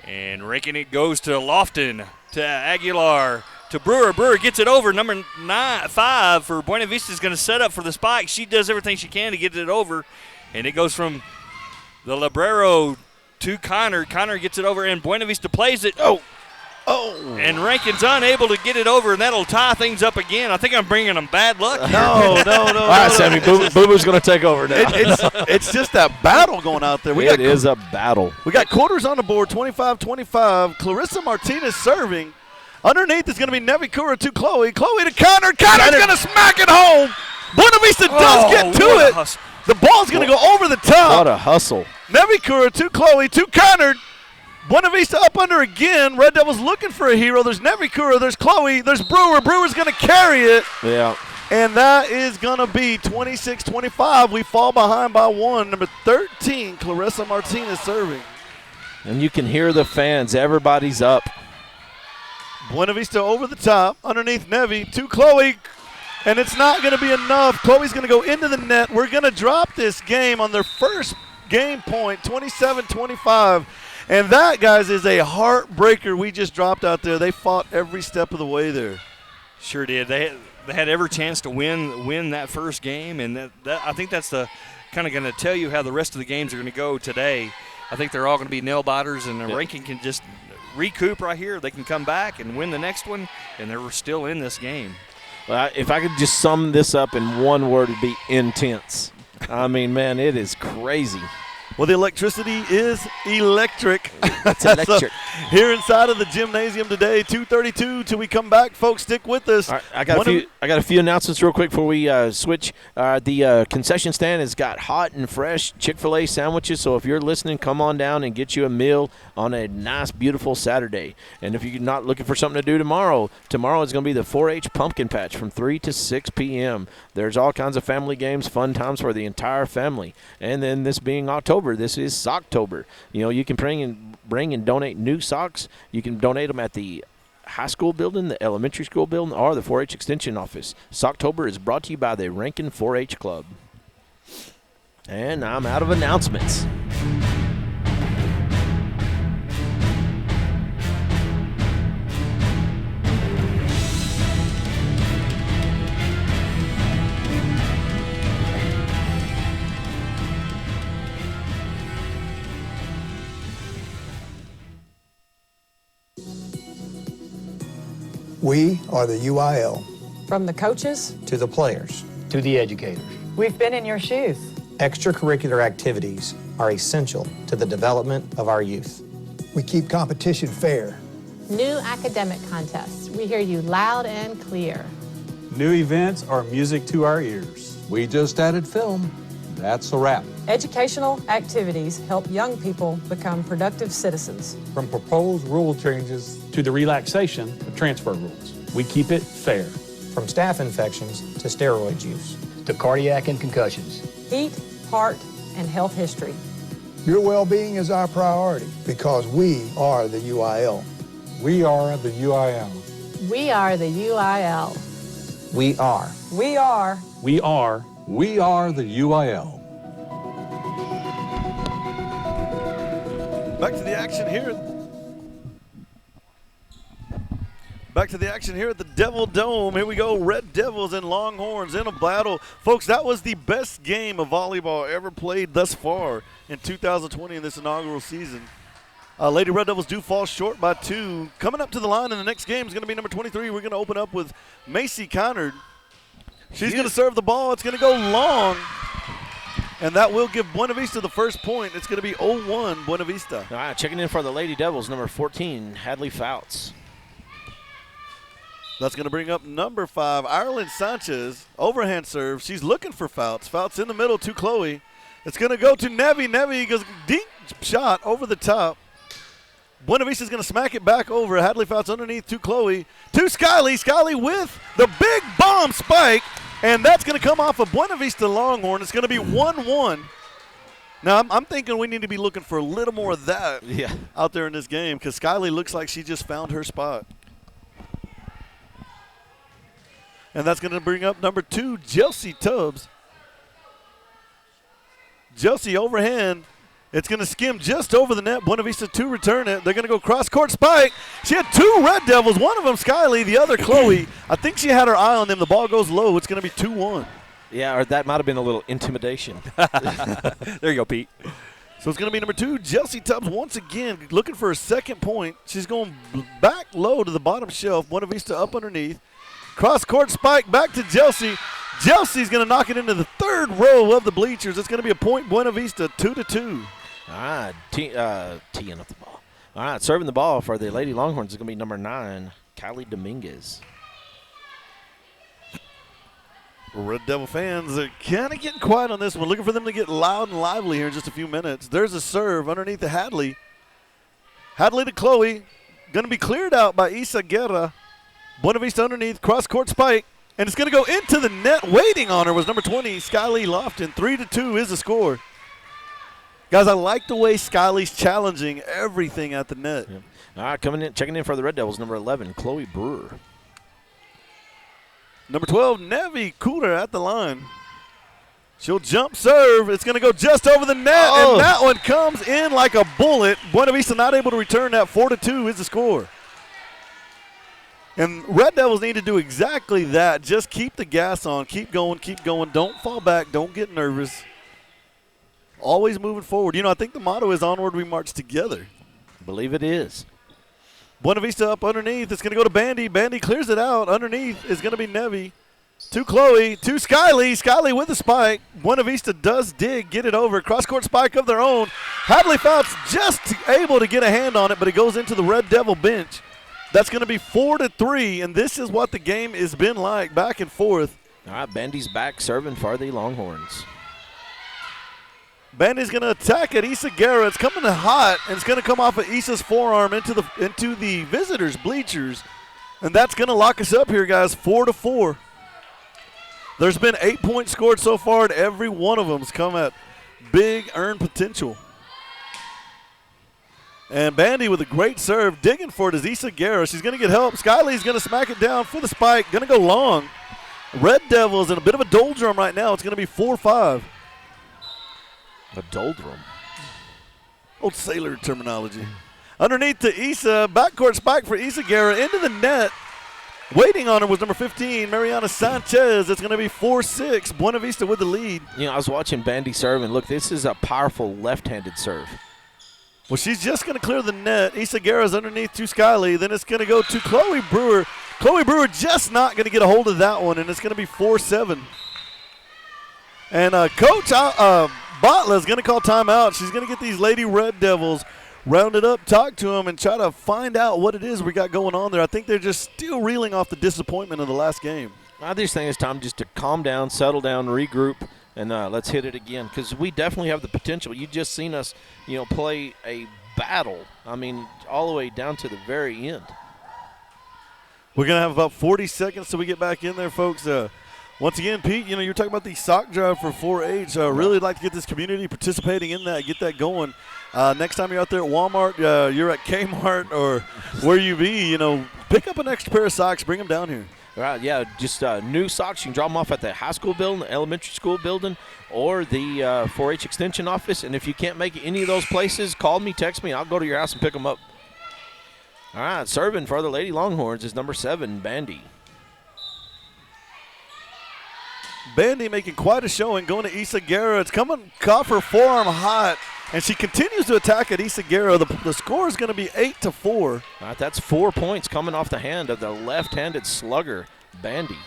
And Rankin it goes to Lofton, to Aguilar, to Brewer. Brewer gets it over. Number 5 for Buena Vista is going to set up for the spike. She does everything she can to get it over. And it goes from the Librero to Connor. Connor gets it over, and Buena Vista plays it. Oh. And Rankin's unable to get it over, and that'll tie things up again. I think I'm bringing them bad luck here. No. All right, Sammy, Boo-Boo's going to take over now. It's just that battle going out there. It is a battle. We got quarters on the board, 25-25. Clarissa Martinez serving. Underneath is going to be Nevi Kura to Chloe. Chloe to Connor. Connor's going to smack it home. Buena Vista does get to it. The ball's going to go over the top. What a hustle. Nevikura to Chloe, to Connard. Buena Vista up under again. Red Devils looking for a hero. There's Nevikura, there's Chloe, there's Brewer. Brewer's going to carry it. Yeah. And that is going to be 26-25. We fall behind by one. Number 13, Clarissa Martinez serving. And you can hear the fans. Everybody's up. Buena Vista over the top, underneath Nevi, to Chloe. And it's not going to be enough. Chloe's going to go into the net. We're going to drop this game on their first game point, 27-25. And that, guys, is a heartbreaker we just dropped out there. They fought every step of the way there. Sure did. They had every chance to win that first game, and that I think that's the kind of going to tell you how the rest of the games are going to go today. I think they're all going to be nail biters, and the ranking can just recoup right here. They can come back and win the next one, and they're still in this game. Well, if I could just sum this up in one word, it'd be intense. I mean, man, it is crazy. Well, the electricity is electric. It's electric. So, here inside of the gymnasium today, 2:32 till we come back. Folks, stick with us. All right, I got a few announcements real quick before we switch. The concession stand has got hot and fresh Chick-fil-A sandwiches, so if you're listening, come on down and get you a meal on a nice, beautiful Saturday. And if you're not looking for something to do tomorrow is going to be the 4-H Pumpkin Patch from 3 to 6 p.m. There's all kinds of family games, fun times for the entire family. And then this being October, this is Socktober. You know, you can bring and donate new socks. You can donate them at the high school building, the elementary school building, or the 4-H extension office. Socktober is brought to you by the Rankin 4-H Club. And I'm out of announcements. We are the UIL. From the coaches To the players, to the educators. we've been in your shoes. extracurricular activities are essential to the development of our youth. We keep competition fair. New academic contests. We hear you loud and clear. New events are music to our ears. We just added film. That's a wrap. Educational activities help young people become productive citizens. From proposed rule changes to the relaxation of transfer rules, we keep it fair. From staph infections to steroid use. To cardiac and concussions. Heat, heart, and health history. Your well-being is our priority because we are the UIL. We are the UIL. We are the UIL. We are. We are. We are. We are the UIL. Back to the action here. Back to the action here at the Devil Dome. Here we go, Red Devils and Longhorns in a battle. Folks, that was the best game of volleyball ever played thus far in 2020 in this inaugural season. Lady Red Devils do fall short by 2. Coming up to the line in the next game is going to be number 23. We're going to open up with Macy Connard. She's going to serve the ball. It's going to go long. And that will give Buena Vista the first point. It's going to be 0-1 Buena Vista. All right, checking in for the Lady Devils, number 14, Hadley Fouts. That's going to bring up number 5, Ireland Sanchez. Overhand serve. She's looking for Fouts. Fouts in the middle to Chloe. It's going to go to Nevi. Nevi goes deep shot over the top. Buena Vista's going to smack it back over. Hadley Fouts underneath to Chloe. To Skyly. Skyly with the big bomb spike. And that's going to come off a Buena Vista Longhorn. It's going to be 1-1. Now, I'm thinking we need to be looking for a little more of that out there in this game because Skyly looks like she just found her spot. And that's going to bring up number 2, Chelsea Tubbs. Chelsea overhand. It's going to skim just over the net. Buena Vista to return it. They're going to go cross-court spike. She had 2 Red Devils. One of them Skyly, the other Chloe. I think she had her eye on them. The ball goes low. It's going to be 2-1. Yeah, or that might have been a little intimidation. There you go, Pete. So it's going to be number 2, Chelsea Tubbs once again looking for a second point. She's going back low to the bottom shelf. Buena Vista up underneath. Cross-court spike back to Chelsea. Chelsea's going to knock it into the third row of the bleachers. It's going to be a point Buena Vista, 2-2. All right, teeing up the ball. All right, serving the ball for the Lady Longhorns is going to be number 9, Kylie Dominguez. Red Devil fans are kind of getting quiet on this one. Looking for them to get loud and lively here in just a few minutes. There's a serve underneath the Hadley. Hadley to Chloe. Going to be cleared out by Isa Guerra. Buena Vista underneath. Cross-court spike. And it's going to go into the net. Waiting on her was number 20, Skylee Lofton. 3-2 is the score. Guys, I like the way Skylie's challenging everything at the net. Yep. All right, checking in for the Red Devils, number 11, Chloe Brewer. Number 12, Nevi Cooter at the line. She'll jump serve. It's going to go just over the net, and that one comes in like a bullet. Buena Vista not able to return that. 4-2 is the score. And Red Devils need to do exactly that. Just keep the gas on. Keep going, keep going. Don't fall back. Don't get nervous. Always moving forward. You know, I think the motto is onward we march together. Believe it is. Buena Vista up underneath. It's going to go to Bandy. Bandy clears it out. Underneath is going to be Nevi. To Chloe. To Skylee. Skylee with the spike. Buena Vista does dig. Get it over. Cross-court spike of their own. Hadley Fouts just able to get a hand on it, but it goes into the Red Devil bench. That's going to be 4-3, and this is what the game has been like, back and forth. All right, Bandy's back serving for the Longhorns. Bandy's going to attack at Isa Guerra. It's coming hot, and it's going to come off of Isa's forearm into the visitors' bleachers. And that's going to lock us up here, guys, 4-4. There's been 8 points scored so far, and every one of them has come at big earned potential. And Bandy with a great serve. Digging for it is Isa Guerra. She's going to get help. Skylee's going to smack it down for the spike. Going to go long. Red Devils in a bit of a doldrum right now. It's going to be 4-5. A doldrum. Old sailor terminology. Underneath to Isa. Backcourt spike for Isa Guerra. Into the net. Waiting on her was number 15, Mariana Sanchez. It's going to be 4-6. Buena Vista with the lead. You know, I was watching Bandy serve, and look, this is a powerful left-handed serve. Well, she's just going to clear the net. Isa Guerra's underneath to Skylee. Then it's going to go to Chloe Brewer. Chloe Brewer just not going to get a hold of that one, and it's going to be 4-7. And Coach Botla is going to call timeout. She's going to get these Lady Red Devils rounded up, talk to them, and try to find out what it is we got going on there. I think they're just still reeling off the disappointment of the last game. I just think it's time just to calm down, settle down, regroup, and let's hit it again, because we definitely have the potential. You just seen us, play a battle. I mean, all the way down to the very end. We're going to have about 40 seconds till we get back in there, folks. Once again, Pete, you're talking about the sock drive for 4-H. Really like to get this community participating in that, get that going. Next time you're out there at Walmart, you're at Kmart, or where you be, pick up an extra pair of socks, bring them down here. Right, yeah, just new socks. You can drop them off at the high school building, the elementary school building, or the 4-H extension office. And if you can't make it any of those places, call me, text me. I'll go to your house and pick them up. All right, serving for the Lady Longhorns is number 7, Bandy. Bandy making quite a showing, going to Isa Guerra. It's coming off her forearm hot, and she continues to attack at Isa Guerra. The score is going to be 8-4. All right, that's 4 points coming off the hand of the left-handed slugger, Bandy.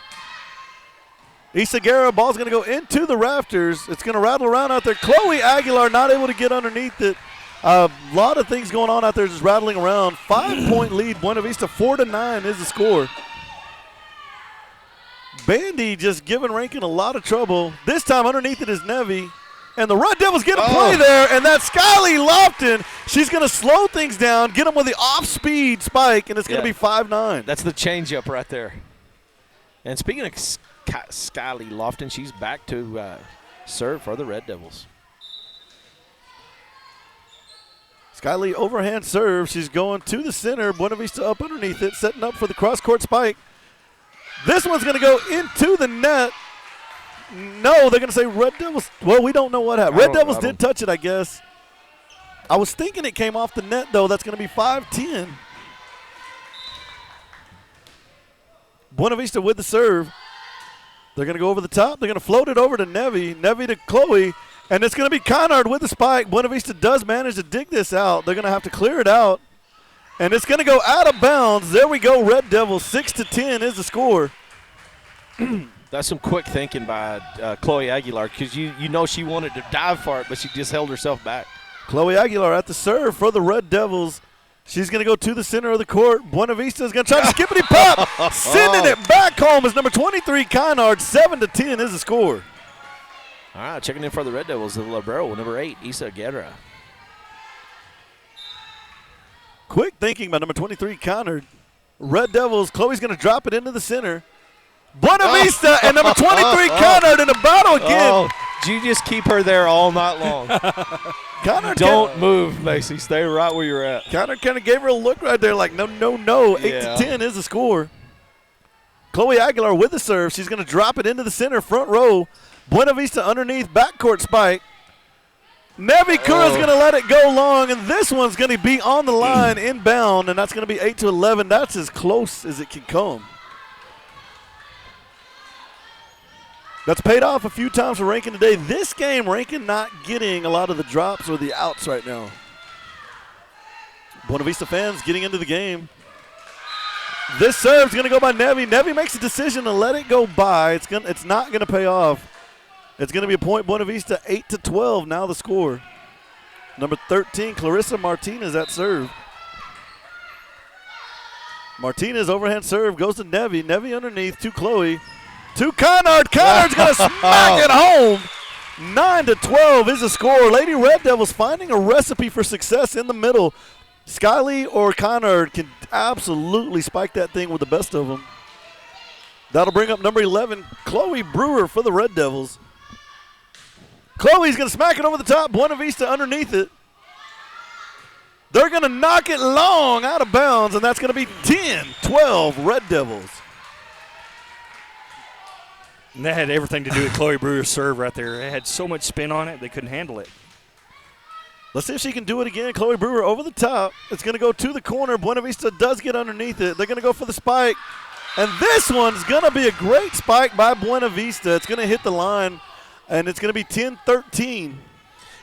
Isa Guerra, ball's going to go into the rafters. It's going to rattle around out there. Chloe Aguilar not able to get underneath it. A lot of things going on out there just rattling around. 5-point lead, Buena Vista, 4-9 is the score. Bandy just giving Rankin a lot of trouble. This time underneath it is Nevi. And the Red Devils get a play there, and that's Skylee Lofton. She's going to slow things down, get them with the off-speed spike, and it's going to be 5-9. That's the changeup right there. And speaking of Skylee Lofton, she's back to serve for the Red Devils. Skylee overhand serve. She's going to the center. Buena Vista up underneath it, setting up for the cross-court spike. This one's going to go into the net. No, they're going to say Red Devils. Well, we don't know what happened. Red Devils did touch it, I guess. I was thinking it came off the net, though. That's going to be 5-10. Buena Vista with the serve. They're going to go over the top. They're going to float it over to Nevi. Nevi to Chloe. And it's going to be Conard with the spike. Buena Vista does manage to dig this out. They're going to have to clear it out. And it's going to go out of bounds. There we go, Red Devils. 6-10 is the score. That's some quick thinking by Chloe Aguilar, because you know she wanted to dive for it, but she just held herself back. Chloe Aguilar at the serve for the Red Devils. She's going to go to the center of the court. Buena Vista is going to try to skippity pop. Sending it back home is number 23, Kynard. 7-10 is the score. All right, checking in for the Red Devils, the libero, number 8, Isa Guerra. Quick thinking by number 23, Kynard. Red Devils, Chloe's going to drop it into the center. Buena Vista and number 23, Kynard in a battle again. Oh, you just keep her there all night long. Don't move, Macy. Stay right where you're at. Kynard kind of gave her a look right there like, no. 8-10 is the score. Chloe Aguilar with the serve. She's going to drop it into the center, front row. Buena Vista underneath, backcourt spike. Nevi Kura's going to let it go long, and this one's going to be on the line, inbound, and that's going to be 8-11. That's as close as it can come. That's paid off a few times for Rankin today. This game, Rankin not getting a lot of the drops or the outs right now. Buena Vista fans getting into the game. This serve's going to go by Nevi. Nevi makes a decision to let it go by. It's not going to pay off. It's going to be a point. Buena Vista 8-12 now the score. Number 13, Clarissa Martinez at serve. Martinez overhand serve goes to Nevi. Nevi underneath to Chloe. To Kynard. Kynard's going to smack it home. 9-12 is the score. Lady Red Devils finding a recipe for success in the middle. Skylee or Kynard can absolutely spike that thing with the best of them. That'll bring up number 11, Chloe Brewer for the Red Devils. Chloe's going to smack it over the top. Buena Vista underneath it. They're going to knock it long out of bounds, and that's going to be 10-12 Red Devils. And that had everything to do with Chloe Brewer's serve right there. It had so much spin on it, they couldn't handle it. Let's see if she can do it again. Chloe Brewer over the top. It's going to go to the corner. Buena Vista does get underneath it. They're going to go for the spike. And this one's going to be a great spike by Buena Vista. It's going to hit the line, and it's going to be 10-13.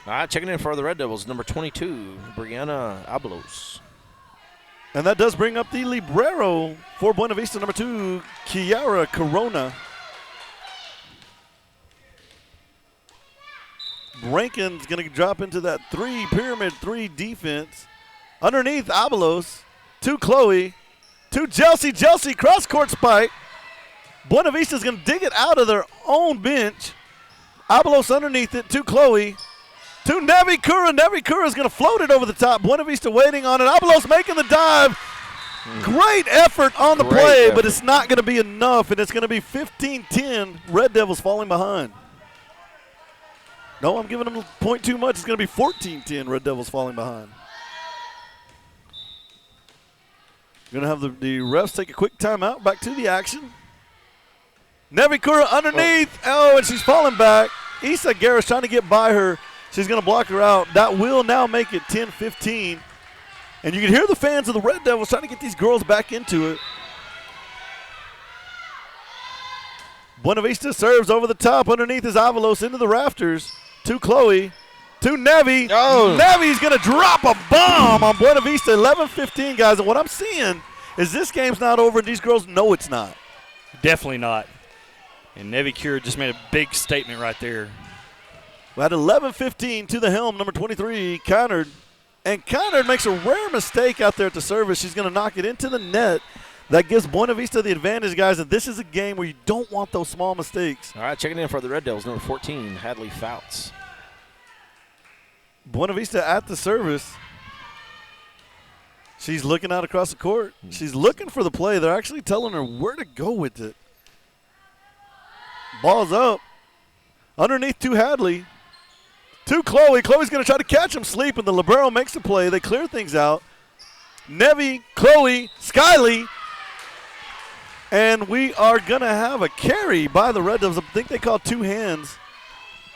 All right, checking in for the Red Devils, number 22, Brianna Abelos. And that does bring up the libero for Buena Vista, number 2, Kiara Corona. Rankin's going to drop into that pyramid 3 defense. Underneath Abelos, to Chloe, to Chelsea. Chelsea, cross-court spike. Buena Vista's going to dig it out of their own bench. Abelos underneath it, to Chloe, to Nevi Kura. Nevi Kura's going to float it over the top. Buena Vista waiting on it. Abelos making the dive. Great effort on the play, but it's not going to be enough, and it's going to be 15-10. Red Devils falling behind. No, I'm giving them a point too much. It's going to be 14-10. Red Devils falling behind. Going to have the refs take a quick timeout. Back to the action. Nevi Kura underneath. Oh, and she's falling back. Isa Garris trying to get by her. She's going to block her out. That will now make it 10-15. And you can hear the fans of the Red Devils trying to get these girls back into it. Buena Vista serves over the top. Underneath is Avalos into the rafters. To Chloe. To Nevi. Oh. Nevi's going to drop a bomb on Buena Vista. 11-15, guys. And what I'm seeing is this game's not over, and these girls know it's not. Definitely not. And Nevi Cure just made a big statement right there. At 11-15 to the helm, number 23, Kynard. And Kynard makes a rare mistake out there at the service. She's going to knock it into the net. That gives Buena Vista the advantage, guys, and this is a game where you don't want those small mistakes. All right, checking in for the Red Devils, number 14, Hadley Fouts. Buena Vista at the service. She's looking out across the court. She's looking for the play. They're actually telling her where to go with it. Ball's up. Underneath to Hadley. To Chloe. Chloe's going to try to catch him sleeping. The libero makes the play. They clear things out. Nevi, Chloe, Skylee. And we are going to have a carry by the Red Devils. I think they call 2 hands.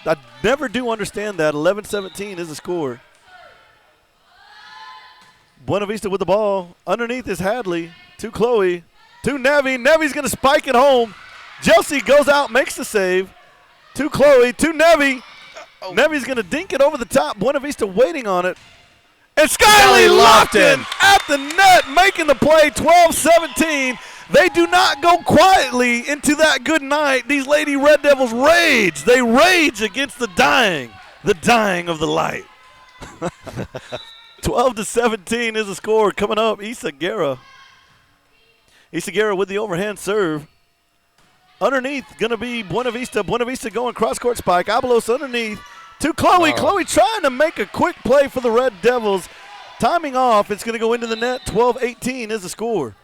I never do understand that. 11-17 is the score. Buena Vista with the ball. Underneath is Hadley. To Chloe. To Nevi. Nevi's going to spike it home. Chelsea goes out, makes the save. To Chloe. To Nevi. Nevi's going to dink it over the top. Buena Vista waiting on it. And Skylee Lofton at the net, making the play, 12-17. They do not go quietly into that good night. These Lady Red Devils rage. They rage against the dying of the light. 12-17 is the score. Coming up, Issa Guerra. Issa Guerra with the overhand serve. Underneath, going to be Buena Vista. Buena Vista going cross-court spike. Abelos underneath to Chloe. Chloe trying to make a quick play for the Red Devils. Timing off. It's going to go into the net. 12-18 is the score.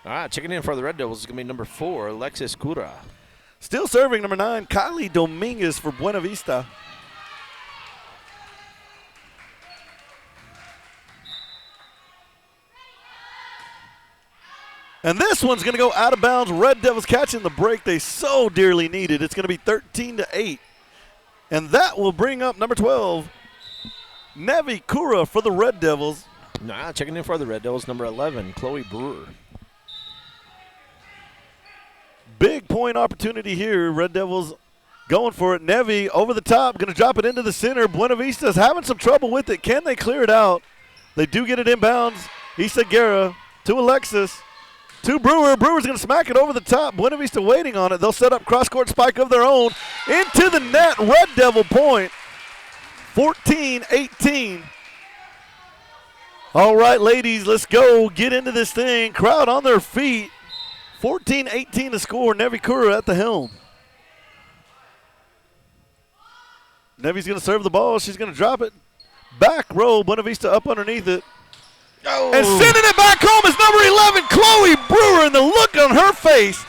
All right, checking in for the Red Devils is going to be number 4, Alexis Cura. Still serving number 9, Kylie Dominguez for Buena Vista. And this one's going to go out of bounds. Red Devils catching the break they so dearly needed. It's going to be 13-8. And that will bring up number 12, Nevi Cura for the Red Devils. Nah, checking in for the Red Devils, number 11, Chloe Brewer. Big point opportunity here. Red Devils going for it. Nevi over the top, going to drop it into the center. Buena Vista's having some trouble with it. Can they clear it out? They do get it inbounds. Issa Guerra to Alexis. To Brewer. Brewer's going to smack it over the top. Buena Vista waiting on it. They'll set up cross-court spike of their own. Into the net. Red Devil point. 14-18. All right, ladies, let's go. Get into this thing. Crowd on their feet. 14-18 to score. Nevi Cura at the helm. Nevi's going to serve the ball. She's going to drop it. Back row. Buena Vista up underneath it. Oh. And sending it back home is number 11, Chloe Brewer. And the look on her face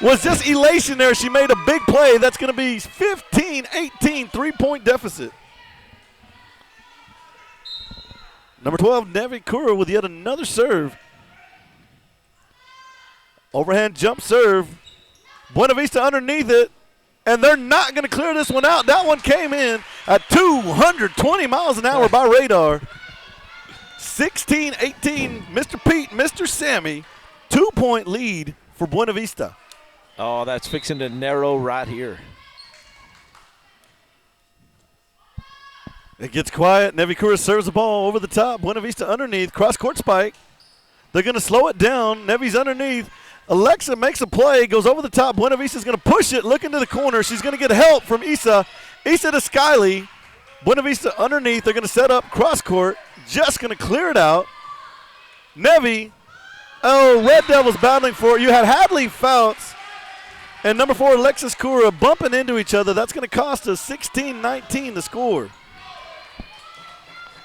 was just elation there. She made a big play. That's going to be 15-18, 3-point deficit. Number 12, Nevi Cura with yet another serve. Overhand jump serve. Buena Vista underneath it. And they're not going to clear this one out. That one came in at 220 miles an hour by radar. 16-18, Mr. Pete, Mr. Sammy. 2-point lead for Buena Vista. Oh, that's fixing to narrow right here. It gets quiet. Nevi Cura serves the ball over the top. Buena Vista underneath. Cross-court spike. They're going to slow it down. Nevi's underneath. Alexa makes a play, goes over the top. Buena Vista's going to push it, look into the corner. She's going to get help from Issa. Issa to Skylie. Buena Vista underneath. They're going to set up cross-court. Just going to clear it out. Nevi. Oh, Red Devils battling for it. You had Hadley Fouts and number 4, Alexis Cura bumping into each other. That's going to cost us 16-19 to score.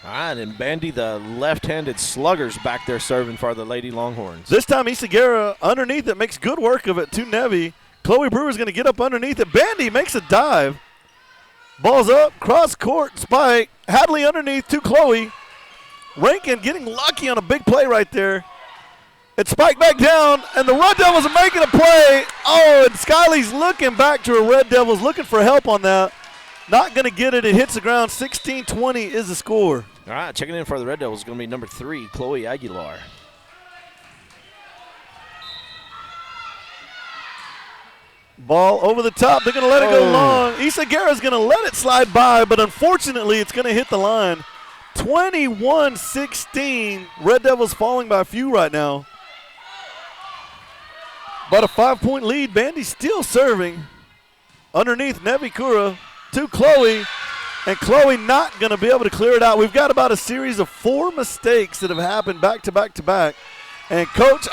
All right, and Bandy, the left-handed sluggers back there serving for the Lady Longhorns. This time, Issa Guerra underneath it makes good work of it to Nevi. Chloe Brewer's going to get up underneath it. Bandy makes a dive. Ball's up, cross-court spike. Hadley underneath to Chloe. Rankin getting lucky on a big play right there. It's spiked back down, and the Red Devils are making a play. Oh, and Skylie's looking back to her Red Devils, looking for help on that. Not going to get it. It hits the ground. 16-20 is the score. All right, checking in for the Red Devils is going to be number 3, Chloe Aguilar. Ball over the top. They're going to let it go long. Issa Guerra's going to let it slide by, but unfortunately it's going to hit the line. 21-16. Red Devils falling by a few right now. About a 5-point lead. Bandy's still serving. Underneath, Nevi Cura to Chloe. And Chloe not going to be able to clear it out. We've got about a series of 4 mistakes that have happened back to back to back. And Coach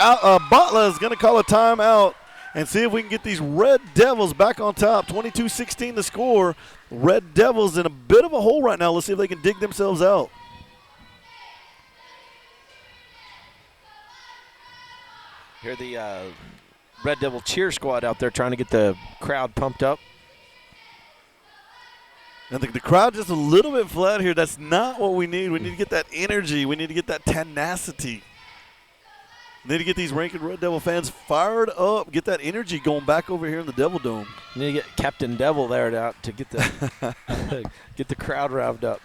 Butler is going to call a timeout and see if we can get these Red Devils back on top. 22-16 the score. Red Devils in a bit of a hole right now. Let's see if they can dig themselves out. Hear the Red Devil cheer squad out there trying to get the crowd pumped up. I think the crowd just a little bit flat here. That's not what we need. We need to get that energy. We need to get that tenacity. We need to get these Rankin Red Devil fans fired up, get that energy going back over here in the Devil Dome. We need to get Captain Devil there out to get the get the crowd revved up.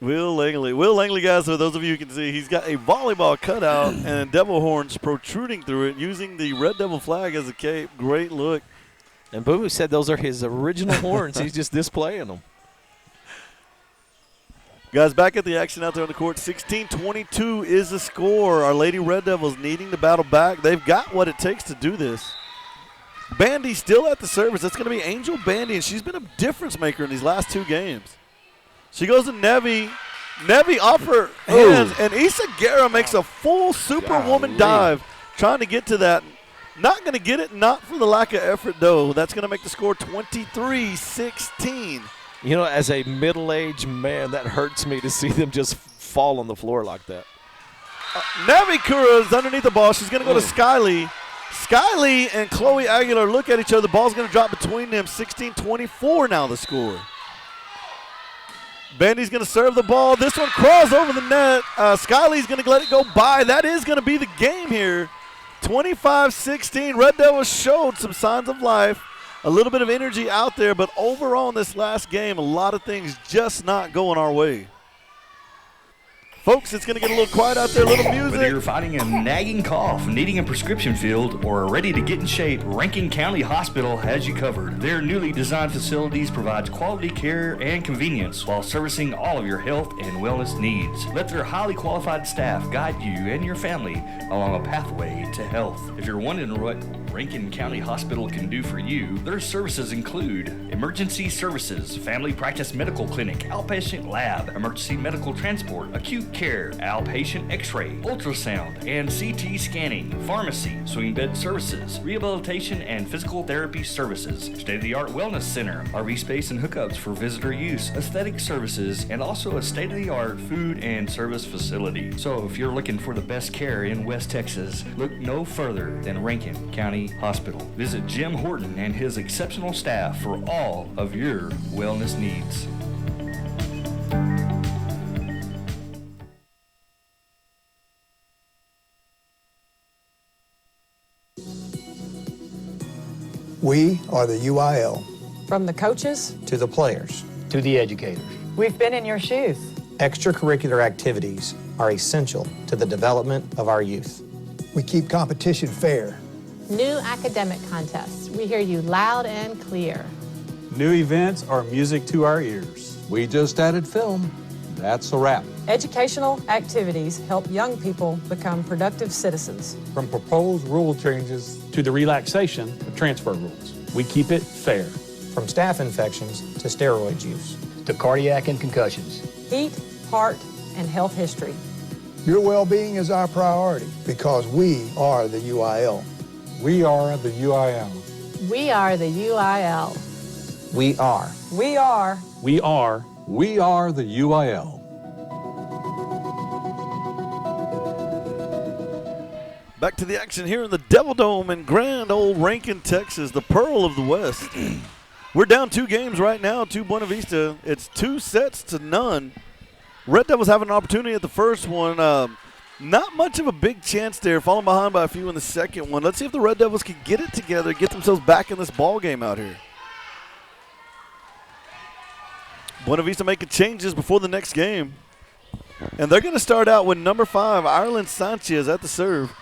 Will Langley, guys, for those of you who can see, he's got a volleyball cutout and devil horns protruding through it using the Red Devil flag as a cape. Great look. And Boo said those are his original horns. He's just displaying them. Guys, back at the action out there on the court. 16-22 is the score. Our Lady Red Devils needing to battle back. They've got what it takes to do this. Bandy still at the service. That's going to be Angel Bandy, and she's been a difference maker in these last 2 games. She goes to Nevi. Nevi off her hands, and Issa Guerra makes a full superwoman dive trying to get to that. Not going to get it, not for the lack of effort, though. That's going to make the score 23-16. You know, as a middle-aged man, that hurts me to see them just fall on the floor like that. Nevi Kura is underneath the ball. She's going to go to Skyly. Skyly and Chloe Aguilar look at each other. The ball's going to drop between them. 16-24 now the score. Bandy's going to serve the ball. This one crawls over the net. Skyly's going to let it go by. That is going to be the game here. 25-16. Red Devils showed some signs of life. A little bit of energy out there, but overall in this last game, a lot of things just not going our way. Folks, it's going to get a little quiet out there, a little music. Whether you're fighting a nagging cough, needing a prescription filled, or are ready to get in shape, Rankin County Hospital has you covered. Their newly designed facilities provide quality care and convenience while servicing all of your health and wellness needs. Let their highly qualified staff guide you and your family along a pathway to health. If you're wondering what Rankin County Hospital can do for you, their services include emergency services, family practice medical clinic, outpatient lab, emergency medical transport, acute care, outpatient x-ray, ultrasound, and CT scanning, pharmacy, swing bed services, rehabilitation and physical therapy services, state-of-the-art wellness center, RV space and hookups for visitor use, aesthetic services, and also a state-of-the-art food and service facility. So if you're looking for the best care in West Texas, look no further than Rankin County Hospital. Visit Jim Horton and his exceptional staff for all of your wellness needs. We are the UIL. From the coaches to the players, to the educators. We've been in your shoes. Extracurricular activities are essential to the development of our youth. We keep competition fair. New academic contests. We hear you loud and clear. New events are music to our ears. We just added film. That's a wrap. Educational activities help young people become productive citizens. From proposed rule changes to the relaxation of transfer rules. We keep it fair. From staph infections to steroid use. To cardiac and concussions. Heat, heart, and health history. Your well-being is our priority because we are the UIL. We are the UIL. We are the UIL. We are. We are. We are. We are the UIL. Back to the action here in the Devil Dome in grand old Rankin, Texas, the Pearl of the West. We're down 2 games right now to Buena Vista. It's 2-0. Red Devils have an opportunity at the first one. Not much of a big chance there, falling behind by a few in the second one. Let's see if the Red Devils can get it together, get themselves back in this ball game out here. Buena Vista making changes before the next game. And they're going to start out with number 5, Ireland Sanchez at the serve.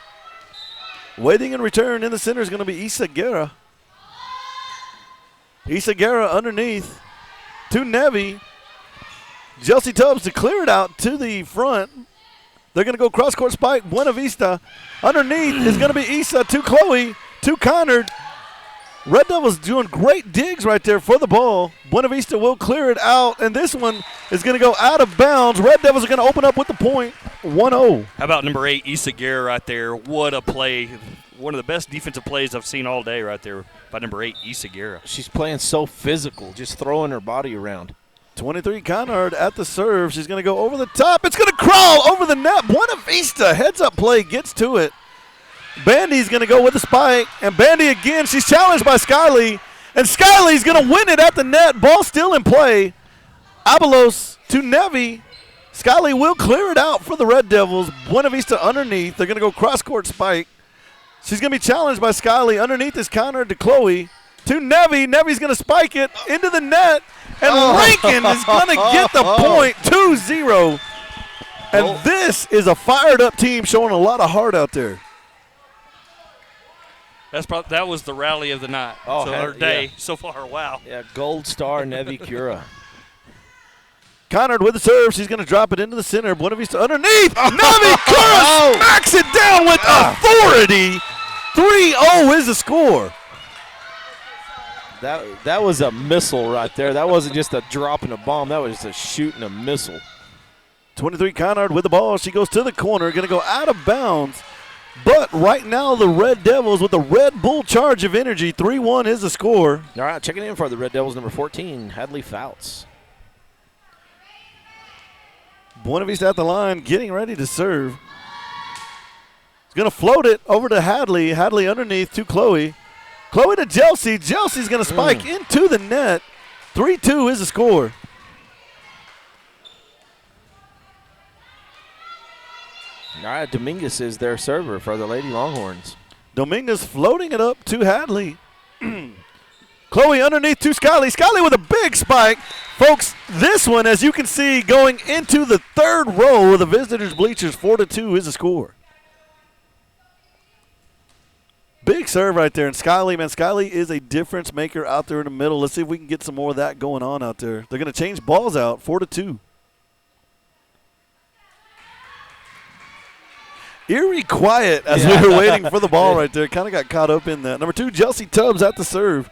Waiting in return in the center is going to be Issa Guerra. Issa Guerra underneath to Nevi. Chelsea Tubbs to clear it out to the front. They're going to go cross-court spike. Buena Vista. Underneath is going to be Issa to Chloe to Connard. Red Devils doing great digs right there for the ball. Buena Vista will clear it out, and this one is going to go out of bounds. Red Devils are going to open up with the point, 1-0. How about number 8, Issa Guerra right there? What a play. One of the best defensive plays I've seen all day right there by number 8, Issa Guerra. She's playing so physical, just throwing her body around. 23 Connard at the serve. She's going to go over the top. It's going to crawl over the net. Buena Vista heads-up play, gets to it. Bandy's going to go with the spike, and Bandy again, she's challenged by Skyly, and Skyly's going to win it at the net. Ball still in play. Abelos to Nevi. Skyly will clear it out for the Red Devils. Buena Vista underneath. They're going to go cross-court spike. She's going to be challenged by Skyly. Underneath is Connor to Chloe. To Nevi. Nevi's going to spike it into the net, and Rankin is going to get the point, 2-0. And this is a fired-up team showing a lot of heart out there. That was the rally of the night. Our day so far. Wow. Yeah, gold star Nevi Cura. Connard with the serve. She's going to drop it into the center. Buena Vista underneath. Nevi Cura smacks it down with authority. 3-0 is the score. That was a missile right there. That wasn't just a dropping a bomb. That was a shooting a missile. 23 Conard with the ball. She goes to the corner, going to go out of bounds. But right now the Red Devils with a Red Bull charge of energy. 3-1 is the score. All right, checking in for the Red Devils, number 14, Hadley Fouts. Buena Vista at the line, getting ready to serve. He's going to float it over to Hadley. Hadley underneath to Chloe. Chloe to Chelsea. Chelsea's going to spike into the net. 3-2 is the score. All right, Dominguez is their server for the Lady Longhorns. Dominguez floating it up to Hadley. Chloe underneath to Skyly. Skyly with a big spike. Folks, this one, as you can see, going into the third row of the visitors' bleachers, 4-2 is the score. Big serve right there. And Skyly, man, Skyly is a difference maker out there in the middle. Let's see if we can get some more of that going on out there. They're going to change balls out, 4-2. Eerie quiet as we were waiting for the ball right there. Kind of got caught up in that. Number 2, Chelsea Tubbs at the serve.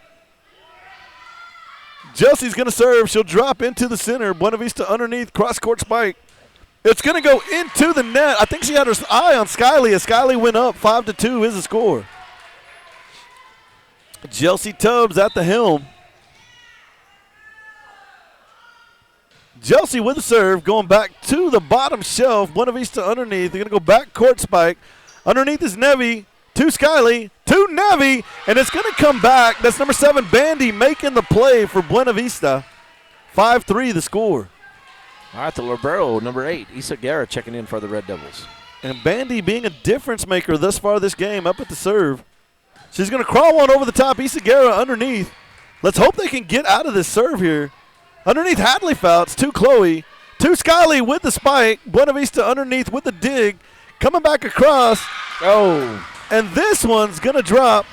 Chelsea's going to serve. She'll drop into the center. Buena Vista underneath, cross-court spike. It's going to go into the net. I think she had her eye on Skyly as Skyly went up. 5-2 is the score. Chelsea Tubbs at the helm. Chelsea with the serve, going back to the bottom shelf. Buena Vista underneath. They're going to go back court spike. Underneath is Nevi. To Skyly. To Nevi. And it's going to come back. That's number 7, Bandy, making the play for Buena Vista. 5-3 the score. All right, the libero, number 8, Isa Guerra checking in for the Red Devils. And Bandy being a difference maker thus far this game up at the serve. She's going to crawl one over the top. Isa Guerra underneath. Let's hope they can get out of this serve here. Underneath Hadley Fouts to Chloe. To Skyly with the spike. Buena Vista underneath with the dig. Coming back across. Oh. And this one's going to drop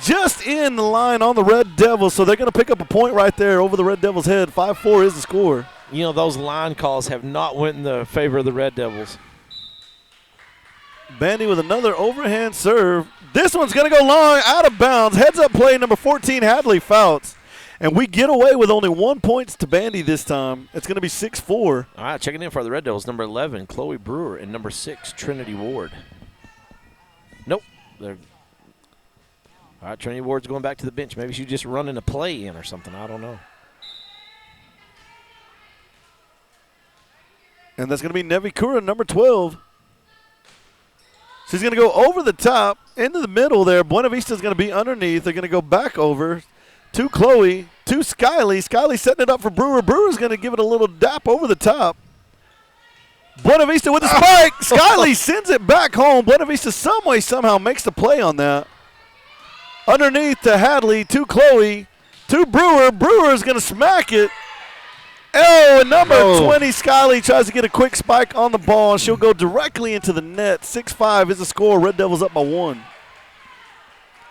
just in the line on the Red Devils. So they're going to pick up a point right there over the Red Devils' head. 5-4 is the score. You know, those line calls have not went in the favor of the Red Devils. Bandy with another overhand serve. This one's going to go long, out of bounds. Heads up play, number 14, Hadley Fouts. And we get away with only 1 point to Bandy this time. It's going to be 6-4. All right, checking in for the Red Devils, number 11, Chloe Brewer, and number 6, Trinity Ward. Nope. All right, Trinity Ward's going back to the bench. Maybe she's just running a play in or something. I don't know. And that's going to be Nevi Kura, number 12. She's going to go over the top, into the middle there. Buena Vista's going to be underneath. They're going to go back over to Chloe, to Skyly. Skyly setting it up for Brewer. Brewer's going to give it a little dap over the top. Buena Vista with the spike. Skyly sends it back home. Buena Vista some way, somehow makes the play on that. Underneath to Hadley, to Chloe, to Brewer. Brewer's going to smack it. Oh, and number 20, Skyly tries to get a quick spike on the ball, and she'll go directly into the net. 6-5 is the score. Red Devils up by 1.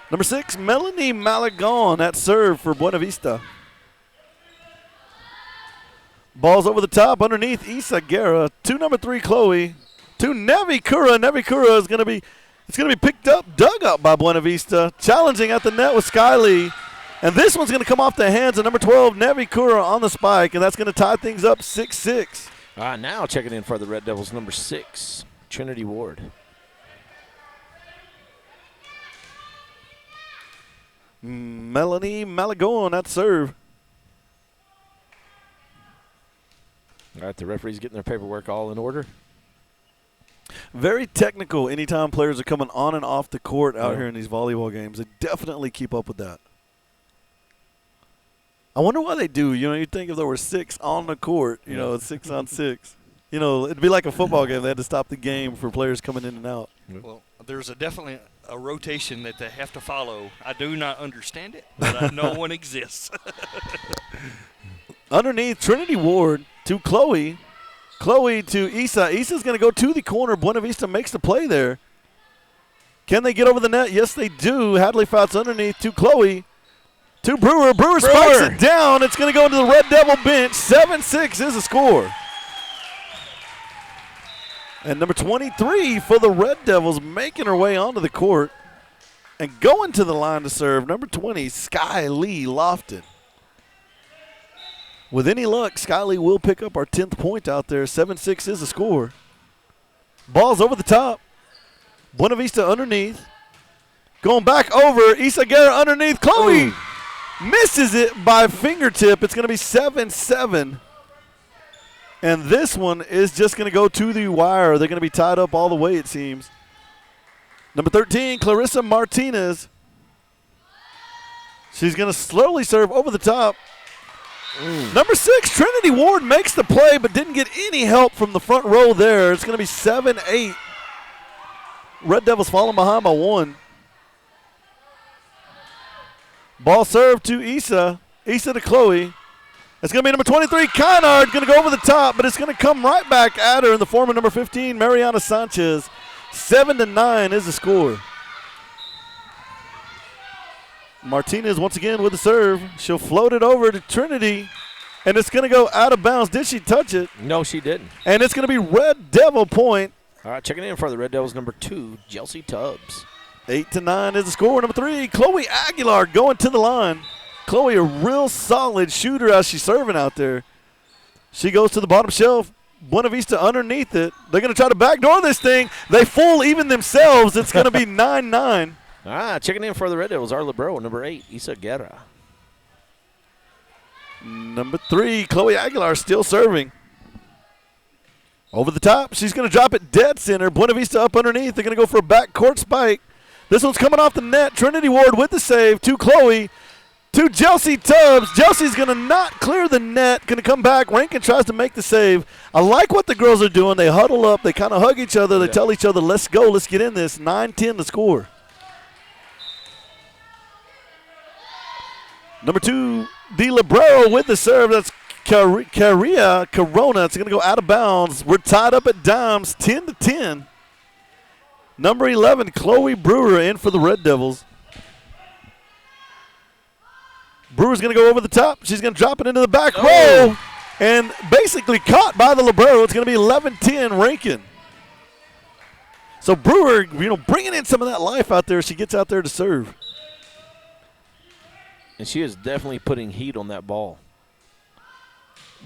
Number 6, Melanie Malagon at serve for Buena Vista. Ball's over the top, underneath Isa Guerra. To number 3, Chloe. To Nevi Kura. Nevi Kura is going to be picked up, dug up by Buena Vista. Challenging at the net with Skyly. And this one's going to come off the hands of number 12, Nevi Kura on the spike, and that's going to tie things up 6-6. All right, now checking in for the Red Devils, number 6, Trinity Ward. Melanie Malagon at serve. All right, the referee's getting their paperwork all in order. Very technical anytime players are coming on and off the court out here in these volleyball games. They definitely keep up with that. I wonder why they do. You know, you'd think if there were 6 on the court, you know, 6 on 6. You know, it'd be like a football game. They had to stop the game for players coming in and out. Well, there's definitely a rotation that they have to follow. I do not understand it, but I know one exists. Underneath, Trinity Ward to Chloe. Chloe to Isa. Isa's going to go to the corner. Buena Vista makes the play there. Can they get over the net? Yes, they do. Hadley Fouts underneath to Chloe. To Brewer. Brewer spikes it down. It's going to go into the Red Devil bench. 7-6 is the score. And number 23 for the Red Devils making her way onto the court. And going to the line to serve, number 20, Sky Lee Lofton. With any luck, Sky Lee will pick up our 10th point out there. 7-6 is the score. Ball's over the top. Buena Vista underneath. Going back over. Issa Guerra underneath. Chloe misses it by fingertip. It's going to be 7-7. And this one is just going to go to the wire. They're going to be tied up all the way, it seems. Number 13, Clarissa Martinez. She's going to slowly serve over the top. Number 6, Trinity Ward makes the play but didn't get any help from the front row there. It's going to be 7-8. Red Devils falling behind by 1. Ball served to Issa. Issa to Chloe. It's going to be number 23, Kynard, going to go over the top, but it's going to come right back at her in the form of number 15, Mariana Sanchez. 7-9 is the score. Martinez once again with the serve. She'll float it over to Trinity, and it's going to go out of bounds. Did she touch it? No, she didn't. And it's going to be Red Devil point. All right, checking in for the Red Devils, number 2, Chelsea Tubbs. 8-9 is the score. Number 3, Chloe Aguilar going to the line. Chloe, a real solid shooter as she's serving out there. She goes to the bottom shelf. Buena Vista underneath it. They're going to try to backdoor this thing. They fool even themselves. It's going to be 9-9. Checking in for the Red Devils, our libero, number 8, Issa Guerra. Number 3, Chloe Aguilar still serving. Over the top. She's going to drop it dead center. Buena Vista up underneath. They're going to go for a backcourt spike. This one's coming off the net. Trinity Ward with the save to Chloe. To Chelsea Tubbs. Chelsea's going to not clear the net. Going to come back. Rankin tries to make the save. I like what the girls are doing. They huddle up. They kind of hug each other. They tell each other, let's go. Let's get in this. 9-10 to score. Number 2, the libero with the serve. That's Corona. It's going to go out of bounds. We're tied up at dimes, 10-10. Number 11, Chloe Brewer in for the Red Devils. Brewer's going to go over the top. She's going to drop it into the back row and basically caught by the libero. It's going to be 11-10 Rankin. So Brewer, bringing in some of that life out there. She gets out there to serve. And she is definitely putting heat on that ball.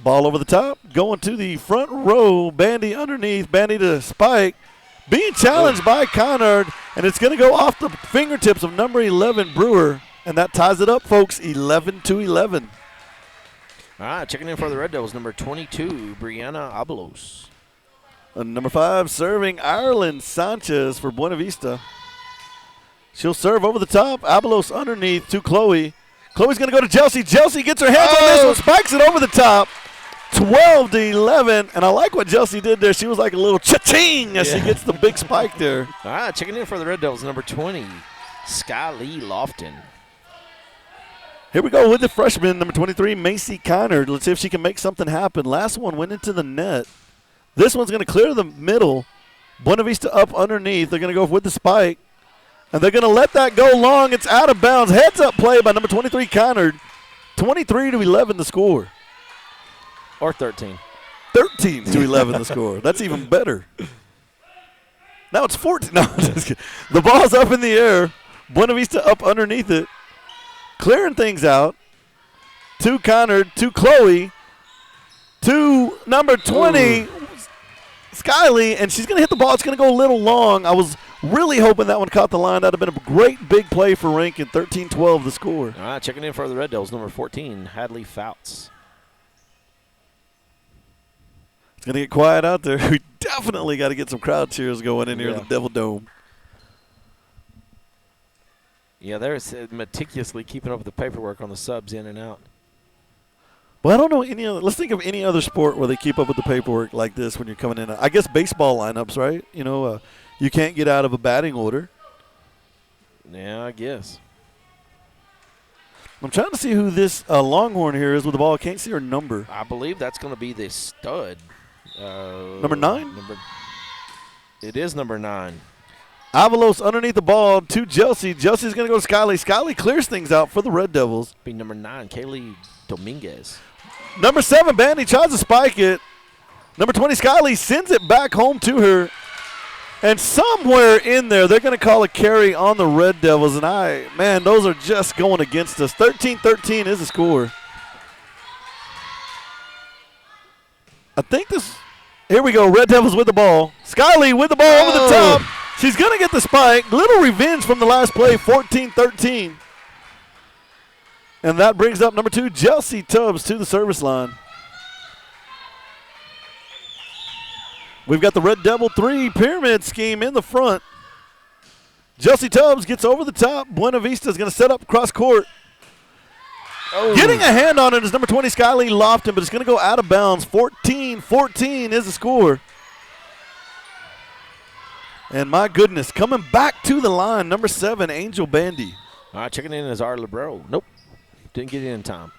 Ball over the top, going to the front row. Bandy underneath, Bandy to Spike. Being challenged by Kynard, and it's going to go off the fingertips of number 11, Brewer. And that ties it up, folks, 11-11. All right, checking in for the Red Devils, number 22, Brianna Abelos. Number 5, serving Ireland Sanchez for Buena Vista. She'll serve over the top. Abelos underneath to Chloe. Chloe's going to go to Chelsea. Chelsea gets her hands on this one, spikes it over the top. 12-11, and I like what Chelsea did there. She was like a little cha-ching as she gets the big spike there. All right, checking in for the Red Devils, number 20, Sky Lee Lofton. Here we go with the freshman, number 23, Macy Kynard. Let's see if she can make something happen. Last one went into the net. This one's going to clear the middle. Buena Vista up underneath. They're going to go with the spike. And they're going to let that go long. It's out of bounds. Heads-up play by number 23, Kynard. 23-11 the score. Or 13. 13-11 the score. That's even better. Now it's 14. No, just kidding. The ball's up in the air. Buena Vista up underneath it. Clearing things out. To Kynard, to Chloe, to number 20, Skylee, and she's going to hit the ball. It's going to go a little long. I was really hoping that one caught the line. That would have been a great big play for Rankin. 13-12 the score. All right, checking in for the Red Devils, number 14, Hadley Fouts. It's going to get quiet out there. We definitely got to get some crowd cheers going in here in the Devil Dome. Yeah, they're meticulously keeping up with the paperwork on the subs in and out. Well, I don't know any other. Let's think of any other sport where they keep up with the paperwork like this when you're coming in. I guess baseball lineups, right? You can't get out of a batting order. Yeah, I guess. I'm trying to see who this Longhorn here is with the ball. I can't see her number. I believe that's going to be the stud. Number 9? It is number 9. Avalos underneath the ball to Chelsea. Chelsea's going to go to Skylee. Skylee clears things out for the Red Devils. Be number 9, Kaylee Dominguez. Number 7, Bandy tries to spike it. Number 20, Skylee sends it back home to her. And somewhere in there, they're going to call a carry on the Red Devils. And man, those are just going against us. 13-13 is the score. I think here we go. Red Devils with the ball. Skylee with the ball over the top. She's going to get the spike. Little revenge from the last play, 14-13. And that brings up number 2, Chelsea Tubbs, to the service line. We've got the Red Devil 3 pyramid scheme in the front. Chelsea Tubbs gets over the top. Buena Vista is going to set up cross court. Getting a hand on it is number 20, Skylee Lofton, but it's going to go out of bounds. 14-14 is the score. And my goodness, coming back to the line, number 7, Angel Bandy. All right, checking in is our libero. Nope, didn't get in time.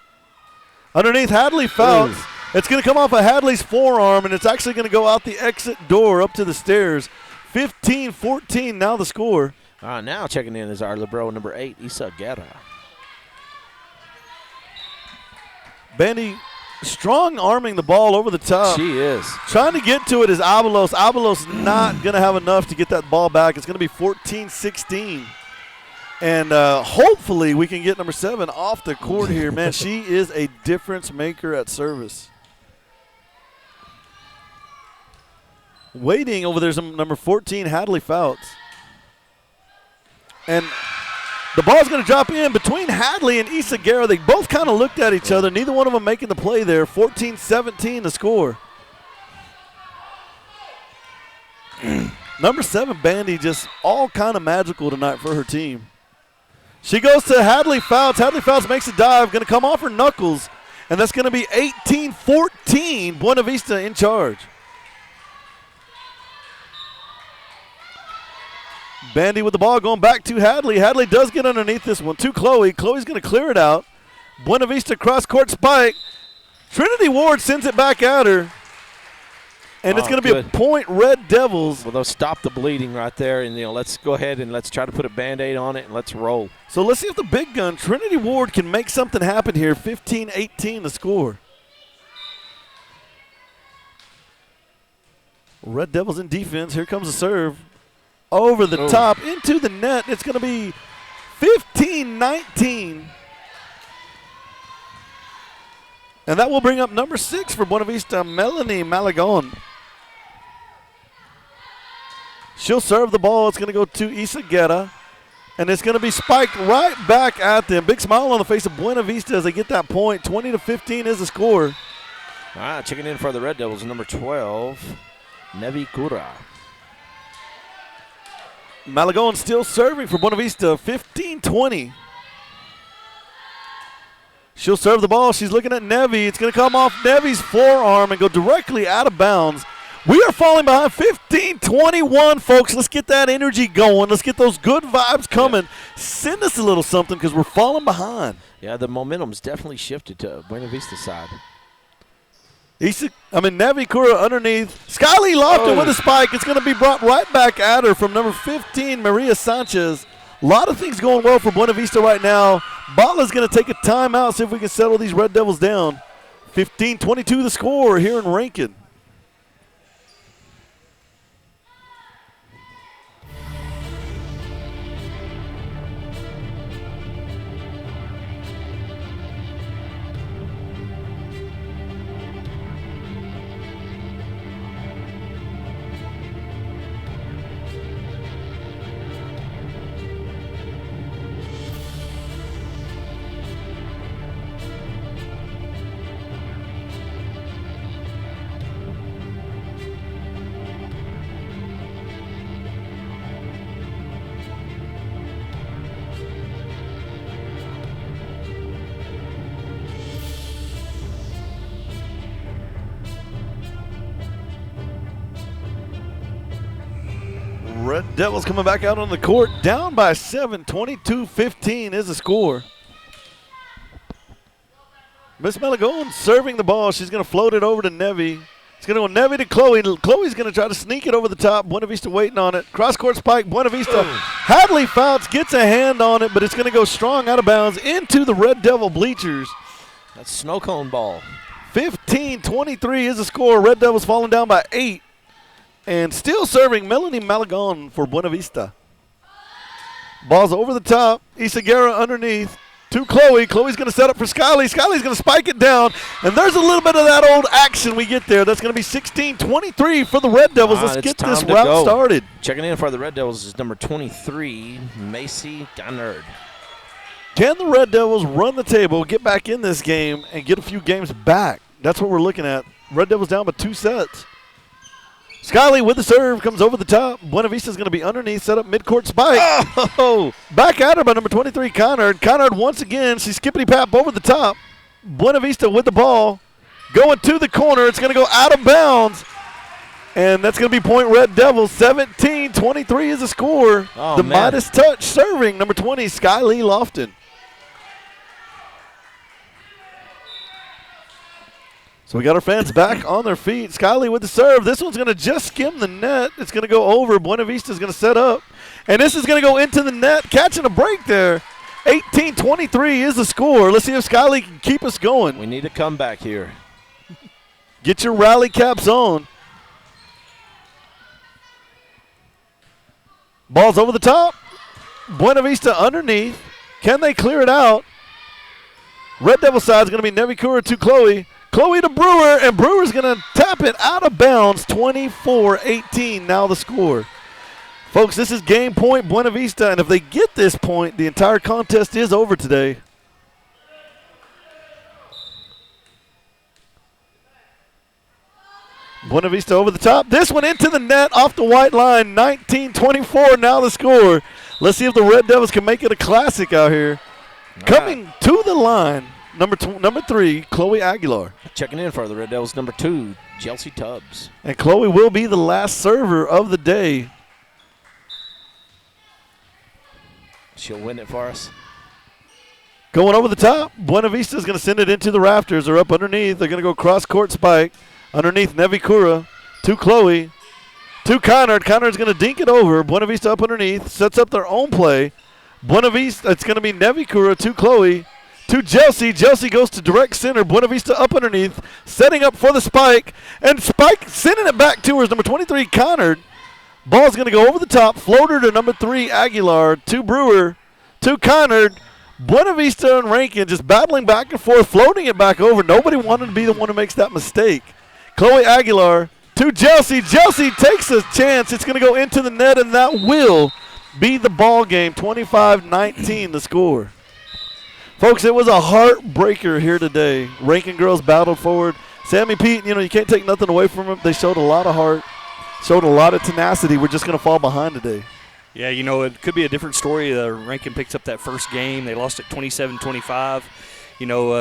Underneath, Hadley fouls. It's going to come off of Hadley's forearm, and it's actually going to go out the exit door up to the stairs. 15-14 now the score. All right, now checking in is our libero, number 8, Isa Guerra. Bandy strong arming the ball over the top. She is. Trying to get to it is Avalos. Avalos not going to have enough to get that ball back. It's going to be 14-16. And hopefully we can get number 7 off the court here. Man, she is a difference maker at service. Waiting over there's number 14, Hadley Fouts. And the ball's going to drop in between Hadley and Isa Guerra. They both kind of looked at each other. Neither one of them making the play there. 14-17 the score. Number 7, Bandy, just all kind of magical tonight for her team. She goes to Hadley Fouts. Hadley Fouts makes a dive. Going to come off her knuckles. And that's going to be 18-14. Buena Vista in charge. Bandy with the ball going back to Hadley. Hadley does get underneath this one to Chloe. Chloe's going to clear it out. Buena Vista cross-court spike. Trinity Ward sends it back at her. And it's going to be a point Red Devils. Well, they'll stop the bleeding right there. And, let's go ahead and let's try to put a Band-Aid on it and let's roll. So let's see if the big gun, Trinity Ward, can make something happen here. 15-18 the score. Red Devils in defense. Here comes the serve. Over the top, into the net. It's going to be 15-19. And that will bring up number 6 for Buena Vista, Melanie Malagon. She'll serve the ball. It's going to go to Isa Guerra. And it's going to be spiked right back at them. Big smile on the face of Buena Vista as they get that point. 20-15 is the score. All right, checking in for the Red Devils, number 12, Nevi Kura. Malagon still serving for Buena Vista, 15-20. She'll serve the ball. She's looking at Nevi. It's going to come off Nevi's forearm and go directly out of bounds. We are falling behind 15-21, folks. Let's get that energy going. Let's get those good vibes coming. Yeah. Send us a little something because we're falling behind. Yeah, the momentum's definitely shifted to Buena Vista's side. Nevi Kura underneath. Skylee Lofton with a spike. It's going to be brought right back at her from number 15, Maria Sanchez. A lot of things going well for Buena Vista right now. Butler's going to take a timeout, see if we can settle these Red Devils down. 15-22 the score here in Rankin. Red Devils coming back out on the court, down by 7, 22-15 is the score. Miss Malagon serving the ball. She's going to float it over to Nevi. It's going to go Nevi to Chloe. Chloe's going to try to sneak it over the top. Buena Vista waiting on it. Cross-court spike, Buena Vista. Hadley Fouts gets a hand on it, but it's going to go strong out of bounds into the Red Devil bleachers. That's snow cone ball. 15-23 is the score. Red Devils falling down by 8. And still serving Melanie Malagon for Buena Vista. Ball's over the top. Isagera underneath to Chloe. Chloe's going to set up for Skyly. Skyly's going to spike it down. And there's a little bit of that old action we get there. That's going to be 16-23 for the Red Devils. Let's get this route started. Checking in for the Red Devils is number 23, Macy Gannard. Can the Red Devils run the table, get back in this game, and get a few games back? That's what we're looking at. Red Devils down by 2 sets. Skyly with the serve, comes over the top. Buena Vista's going to be underneath, set up midcourt spike. Oh! Back at her by number 23, Conard. Conard once again, she's skippity-pap over the top. Buena Vista with the ball, going to the corner. It's going to go out of bounds. And that's going to be point Red Devils. 17-23 is the score. Oh, the man. Midas touch serving, number 20, Skyly Lofton. So we got our fans back on their feet. Skyly with the serve. This one's going to just skim the net. It's going to go over. Buena Vista's going to set up. And this is going to go into the net. Catching a break there. 18-23 is the score. Let's see if Skyly can keep us going. We need a comeback here. Get your rally caps on. Ball's over the top. Buena Vista underneath. Can they clear it out? Red Devil side is going to be Nevikura to Chloe. Chloe to Brewer, and Brewer's going to tap it out of bounds. 24-18 now the score. Folks, this is game point Buena Vista, and if they get this point, the entire contest is over today. Buena Vista over the top. This one into the net off the white line. 19-24 now the score. Let's see if the Red Devils can make it a classic out here. Coming to the line, number 3, Chloe Aguilar. Checking in for the Red Devils, number 2, Chelsea Tubbs. And Chloe will be the last server of the day. She'll win it for us. Going over the top. Buena Vista is going to send it into the rafters. They're up underneath. They're going to go cross-court spike. Underneath Nevikura to Chloe. To Conard. Conard's going to dink it over. Buena Vista up underneath. Sets up their own play. Buena Vista, it's going to be Nevikura to Chloe. To Chelsea. Chelsea goes to direct center. Buena Vista up underneath. Setting up for the spike. And Spike sending it back to her is number 23, Conard. Ball's going to go over the top. Floater to number 3, Aguilar. To Brewer. To Conard. Buena Vista and Rankin just battling back and forth, floating it back over. Nobody wanted to be the one who makes that mistake. Chloe Aguilar to Chelsea. Chelsea takes a chance. It's going to go into the net, and that will be the ball game. 25-19 the score. Folks, it was a heartbreaker here today. Rankin girls battled forward. Sammy Pete, you can't take nothing away from them. They showed a lot of heart, showed a lot of tenacity. We're just going to fall behind today. Yeah, it could be a different story. Rankin picks up that first game. They lost at 27-25.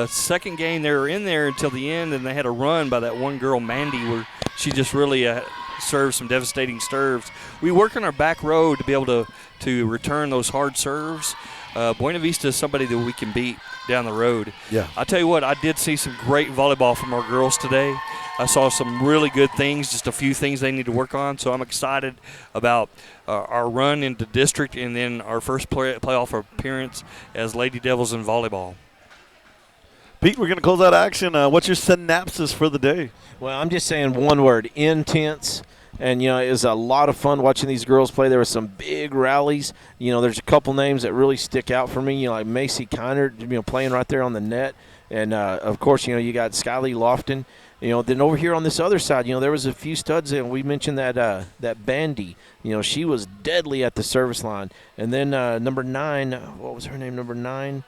Second game, they were in there until the end, and they had a run by that one girl, Mandy, where she just really served some devastating serves. We work on our back row to be able to return those hard serves. Buena Vista is somebody that we can beat down the road. Yeah. I tell you what, I did see some great volleyball from our girls today. I saw some really good things, just a few things they need to work on. So I'm excited about our run into district and then our first playoff appearance as Lady Devils in volleyball. Pete, we're going to close out action. What's your synopsis for the day? Well, I'm just saying one word, intense. And, it was a lot of fun watching these girls play. There were some big rallies. There's a couple names that really stick out for me, like Macy Conard, playing right there on the net. And, of course, you got Skyly Lofton. Then over here on this other side, there was a few studs, and we mentioned that Bandy. She was deadly at the service line. And then number 9, what was her name, number 9?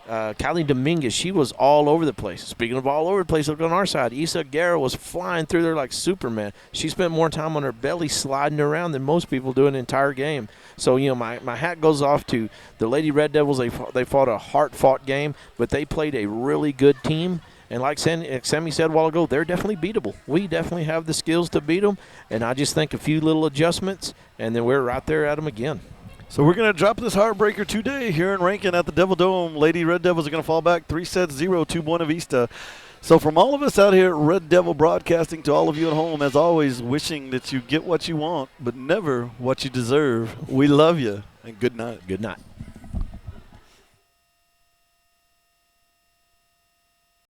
Kylie Dominguez, she was all over the place. Speaking of all over the place, look on our side. Isa Guerra was flying through there like Superman. She spent more time on her belly sliding around than most people do an entire game. So, my hat goes off to the Lady Red Devils. They fought a hard-fought game, but they played a really good team. And like Sammy said a while ago, they're definitely beatable. We definitely have the skills to beat them. And I just think a few little adjustments, and then we're right there at them again. So we're going to drop this heartbreaker today here in Rankin at the Devil Dome. Lady Red Devils are going to fall back 3-0 to Buena Vista. So from all of us out here at Red Devil Broadcasting to all of you at home, as always, wishing that you get what you want, but never what you deserve. We love you, and good night. Good night.